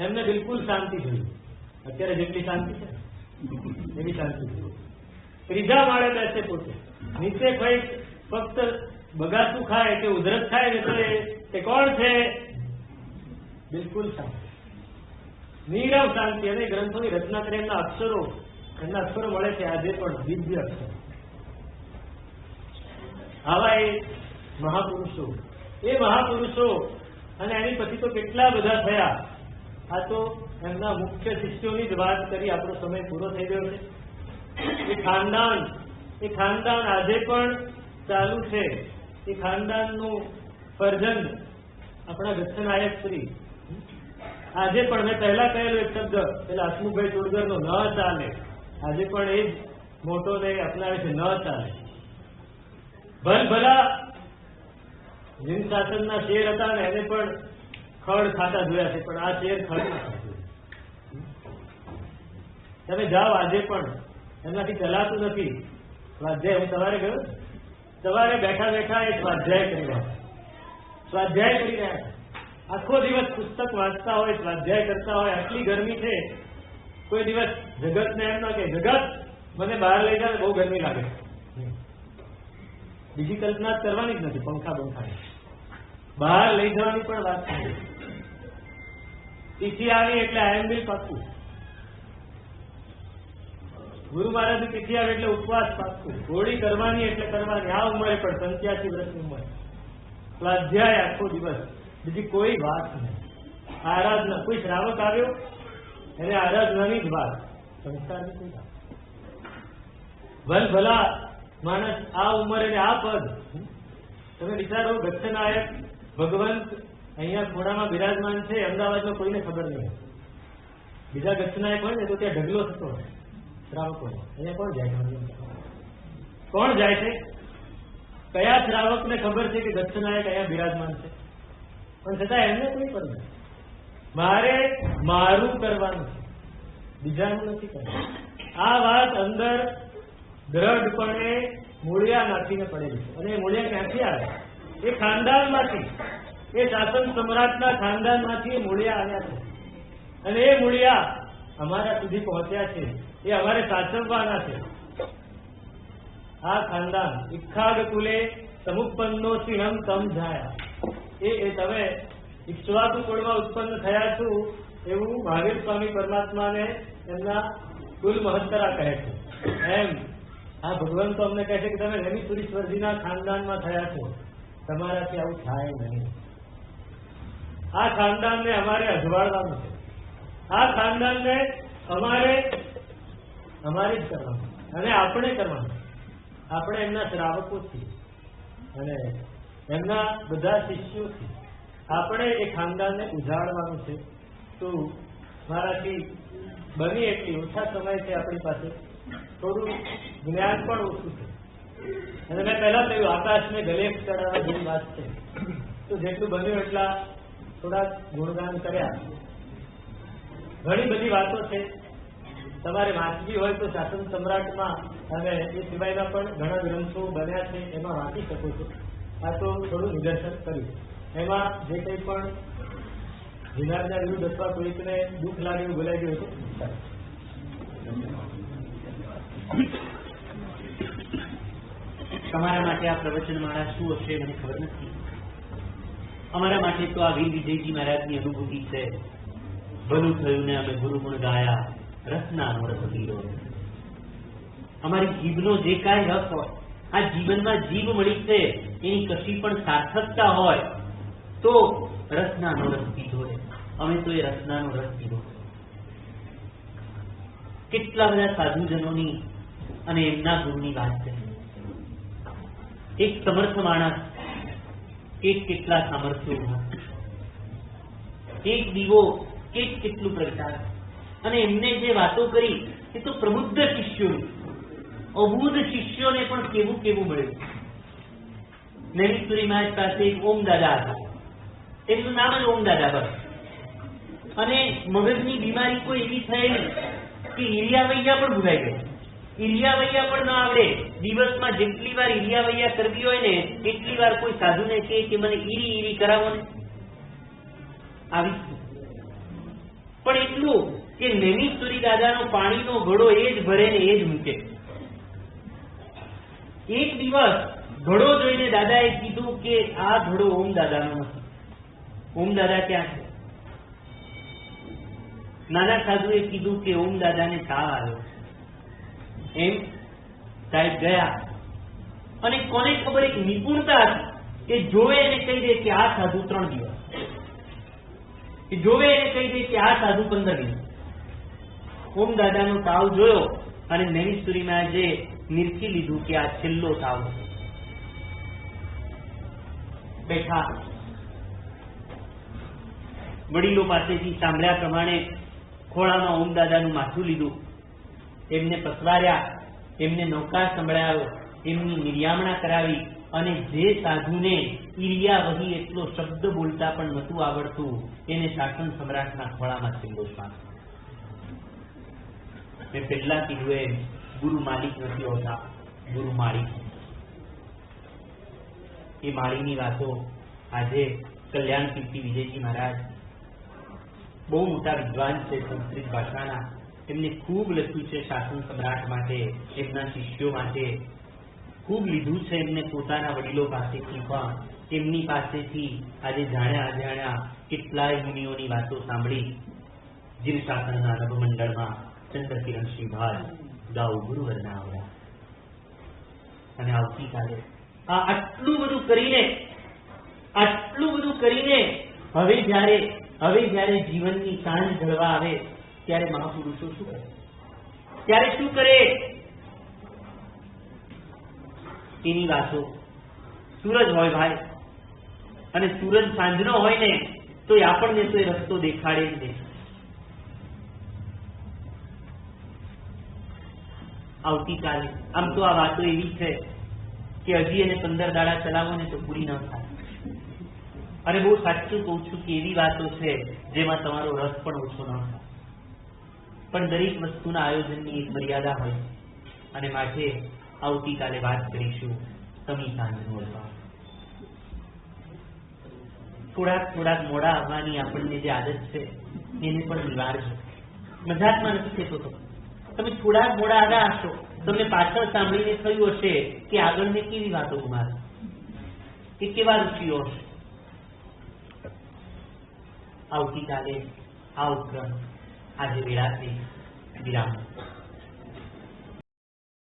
એમને બિલકુલ શાંતિ જોઈએ. અત્યારે જેટલી શાંતિ છે એવી શાંતિ જોઈએ. ત્રીજા માળે બેસે પોતે, નીચે કોઈ ફક્ત બગાસું ખાય કે ઉધરસ ખાય ને તો એ કોણ છે? બિલકુલ શાંતિ, નીરવ શાંતિ. અને ગ્રંથોની રચના કરી એમના અક્ષરો મળે છે આજે પણ, દિવ્ય અક્ષરો. આવા એ મહાપુરુષો અને એની પછી તો કેટલા બધા થયા. આ તો એમના મુખ્ય શિષ્યોની જ વાત કરી, આપણો સમય પૂરો થઈ ગયો છે. એ ખાનદાન આજે પણ ચાલુ છે. એ ખાનદાનનું ફરજંદ આપણા ગચ્છનાયક શ્રી આજે પણ, મેં પહેલા કહેલો એક શબ્દ પેલા હસમુખભાઈ ટોળગરનો, ન ચાલે, આજે પણ એ જ મોટો ને અપનાવે છે, ન ચાલે. ભલા જીન શાસનના શેર હતા ને એને પણ ખડ ખાતા જોયા છે, પણ આ શેર ખડ ના ખાતું. તમે જાઓ આજે પણ એમનાથી ચલાતું નથી. સ્વાધ્યાય, હું સવારે ગયો, સવારે બેઠા બેઠા એ સ્વાધ્યાય કરી રહ્યા. આખો દિવસ પુસ્તક વાંચતા હોય, સ્વાધ્યાય કરતા હોય. આટલી ગરમી છે, કોઈ દિવસ જગતને એમ ના કે જગત મને બહાર લઈ જાય, બહુ ગરમી લાગે. બીજી કલ્પના કરવાની જ નથી. પંખા બહાર લઈ જવાની પણ વાત નથી. તિથિ આવી એટલે આયંબિલ પાકું. ગુરુ મહારાજની તિથિ આવે એટલે ઉપવાસ પાકું. હોળી કરવાની એટલે કરવાની. આ ઉંમરે પણ 85 વર્ષની ઉંમર, સ્વાધ્યાય આખો દિવસ, બીજી કોઈ વાત નહીં. આરાધના, કોઈ શ્રાવક આવ્યો એને આરાધનાની જ વાત, સંસ્કારની કોઈ વાત. ભલા માણસ આ ઉંમરે ને આ પદ, તમે વિચારો, ગચ્છનાયક ભગવંત અહીંયા ખોડામાં બિરાજમાન છે. અમદાવાદમાં કોઈને ખબર નહીં. બીજા ગચ્છનાયક હોય ને તો ત્યાં ઢગલો થતો હોય શ્રાવકો. અહીંયા કોણ જાય છે? કયા શ્રાવકને ખબર છે કે ગચ્છનાયક અહીંયા બિરાજમાન છે? પણ છતાં એમને કોઈ ખબર નથી. મારે મારું કરવાનું છે. બીજાનું નથી કરતા. આ વાત અંદર દ્રઢપણે મૂળિયા નાખીને પડેલી છે. અને એ મૂળિયા ક્યાંથી આવે? એ ખાનદાનમાંથી, એ શાસન સમ્રાટના ખાનદાનમાંથી એ મૂળિયા આવ્યા છે. અને એ મૂળિયા અમારા સુધી પહોંચ્યા છે. એ અમારે સાચવવાના છે. આ ખાનદાન ઇખાગ કુલે સમુપન્નો સિંહમ તમ જાયા. એ તમે ઇક્ષ્વાકુ કુળમાં ઉત્પન્ન થયા છો એવું મહાવીર સ્વામી પરમાત્માને એમના કુલ મહત્તરા કહે છે. એમ આ ભગવાન તો અમને કહે છે કે તમે નેમિષુરીશ્વરજીના ખાનદાનમાં થયા છો, તમારાથી આવું થાય નહીં. આ ખાનદાનને અમારે અજવાળવાનું છે. આ ખાનદાનને અમારે જ કરવાનું અને આપણે કરવાનું. આપણે એમના શ્રાવકો છીએ અને એમના બધા શિષ્યો છીએ. આપણે એ ખાનદાનને ઉજાડવાનું છે. તો મારાથી બની એટલી ઓછા સમય છે આપણી પાસે, થોડું જ્ઞાન પણ ઓછું છે. અને મેં પહેલા કહ્યું આકાશને ગલે ચડાવવા જેવી વાત છે. તો જેટલું બન્યું એટલા થોડાક ગુણગાન કર્યા. ઘણી બધી વાતો છે, તમારે વાંચવી હોય તો શાસન સમ્રાટમાં અને એ સિવાયના પણ ઘણા ગ્રંથો બન્યા છે, એમાં વાંચી શકો છો. આ તો થોડું નિદર્શન કર્યું. એમાં જે કંઈ પણ વિનારના વિરુદ્ધ અથવા કોઈકને દુઃખ લાગ્યું, બોલાઈ ગયું હતું. તમારા માટે આ પ્રવચન મારા શું હશે મને ખબર નથી. અમારા માટે તો આ વીર વિજયજી મહારાજની અનુભૂતિ છે. ભલું થયું ને અમે ગુરુગુણ ગાયા, રસનાનો રસ પીરો. અમારી જીભનો જે કાંઈ રસ હોય, આ જીવનમાં જીભ મળી છે એની કશી પણ સાર્થકતા હોય તો રસનાનો રસ પીધો છે. અમે તો એ રસનાનો રસ પીધો. કેટલા બધા સાધુજનોની અને એમના ગુરુની વાત છે. એક સમર્થ માણસ, કેટલા સામર્થ્યો, એક દીવો કેટલું પ્રગટાવે. અને એમને જે વાતો કરી એ તો પ્રબુદ્ધ શિષ્યોની, અબુદ્ધ શિષ્યોને પણ કેવું કેવું મળ્યું. નૈમિષુરી મહારાજ પાસે એક ઓમ દાદા હતા. એમનું નામ જ ઓમ દાદા. બસ. અને મગજની બીમારી કોઈ એવી થયેલી કે ઈરિયાવૈયા પણ ભૂલાઈ ગઈ. ઈરિયાવૈયા પણ ના આવડે. દિવસમાં જેટલી વાર ઈરિયાવૈયા કરવી હોય ને એટલી વાર કોઈ સાધુને કહે કે મને ઈરી કરાવો ને, આવી. પણ એટલું કે નૈમિષુરી દાદાનો પાણીનો ઘડો એ જ ભરે ને એ જ મૂકે. એક દિવસ ઘડો જોઈને દાદાએ કીધું કે આ ઘડો ઓમ દાદાનો નથી. ઓમ દાદા ક્યાં છે? નાના સાધુએ કીધું કે ઓમ દાદાને તાવ આવ્યો. એમ સાહેબ ગયા અને કોને ખબર એક નિપુણતા હતી કે જોવે એને કહી દે કે આ સાધુ 3 દિવસ, જોવે એને કહી દે કે આ સાધુ 15 દિવસ. ઓમ દાદાનો તાવ જોયો અને નૈમિષુરીમાં જે નિરખી લીધું કે આ છેલ્લો તાવ છે. બેઠા વડીલો પાસેથી સાંભળ્યા પ્રમાણે ખોળામાં ઓમ દાદાનું માથું લીધું, એમને પસવાર્યા, એમને નૌકાર સંભળાયો, એમની નિર્યામણા કરાવી. અને જે સાધુને ઈરિયા વહી એટલો શબ્દ બોલતા પણ નહોતું આવડતું એને શાસન સમ્રાટના ખોળામાં છેલ્લો શ્વાસ. મેં પહેલા કીધું એમ ગુરુ માલિક નથી હોતા, ગુરુ માળિક. એ માળીની વાતો આજે કલ્યાણ કીર્તિ વિજયજી મહારાજ બહુ મોટા વિદ્વાન છે સંસ્કૃત ભાષાના. એમને ખૂબ લખ્યું છે શાસન સમ્રાટ માટે, એમના શિષ્યો માટે ખૂબ લીધું છે એમને પોતાના વડીલો પાસેથી પણ. એમની પાસેથી આજે જાણ્યા અજાણ્યા કેટલાય મુનિઓની વાતો સાંભળી. જીર શાસનના નભમંડળમાં ચંદ્રકિરણ શ્રીભાઈ ગાઉ ગુરુવરના આવડા. અને આવતીકાલે આટલું બધું કરીને હવે જ્યારે જીવનની સાંજ ઢળવા આવે ત્યારે મહાપુરુષો શું કરે? ત્યારે શું કરે? એની વાતો. સૂરજ હોય ભાઈ, અને સૂરજ સાંજનો હોય ને તો આપણને તો એ રસ્તો દેખાડે જ નહીં. આવતીકાલે આમ તો આ વાતો એવી છે કે હજી એને 15 દાડા ચલાવો ને તો પૂરી ન થાય. અને બહુ સાચું કહું છું કે એવી વાતો છે જેમાં તમારો રસ પણ ઓછો ન થાય. પણ દરેક વસ્તુના આયોજનની એક મર્યાદા હોય અને માટે આવતીકાલે વાત કરીશું સમી સાંજનો અભાવ. થોડાક મોડા આવવાની આપણને જે આદત છે એને પણ નિવારજો. મજાકમાં નથી કહેતો તો, તમે થોડાક મોડા આવ્યા હશો, તમને પાછળ સાંભળીને થયું હશે કે આગળને કેવી વાતો ગુમાવે, કે કેવા ઋષિઓ હશે. આવતીકાલે આ ઉપક્રમ આજે વિરામ.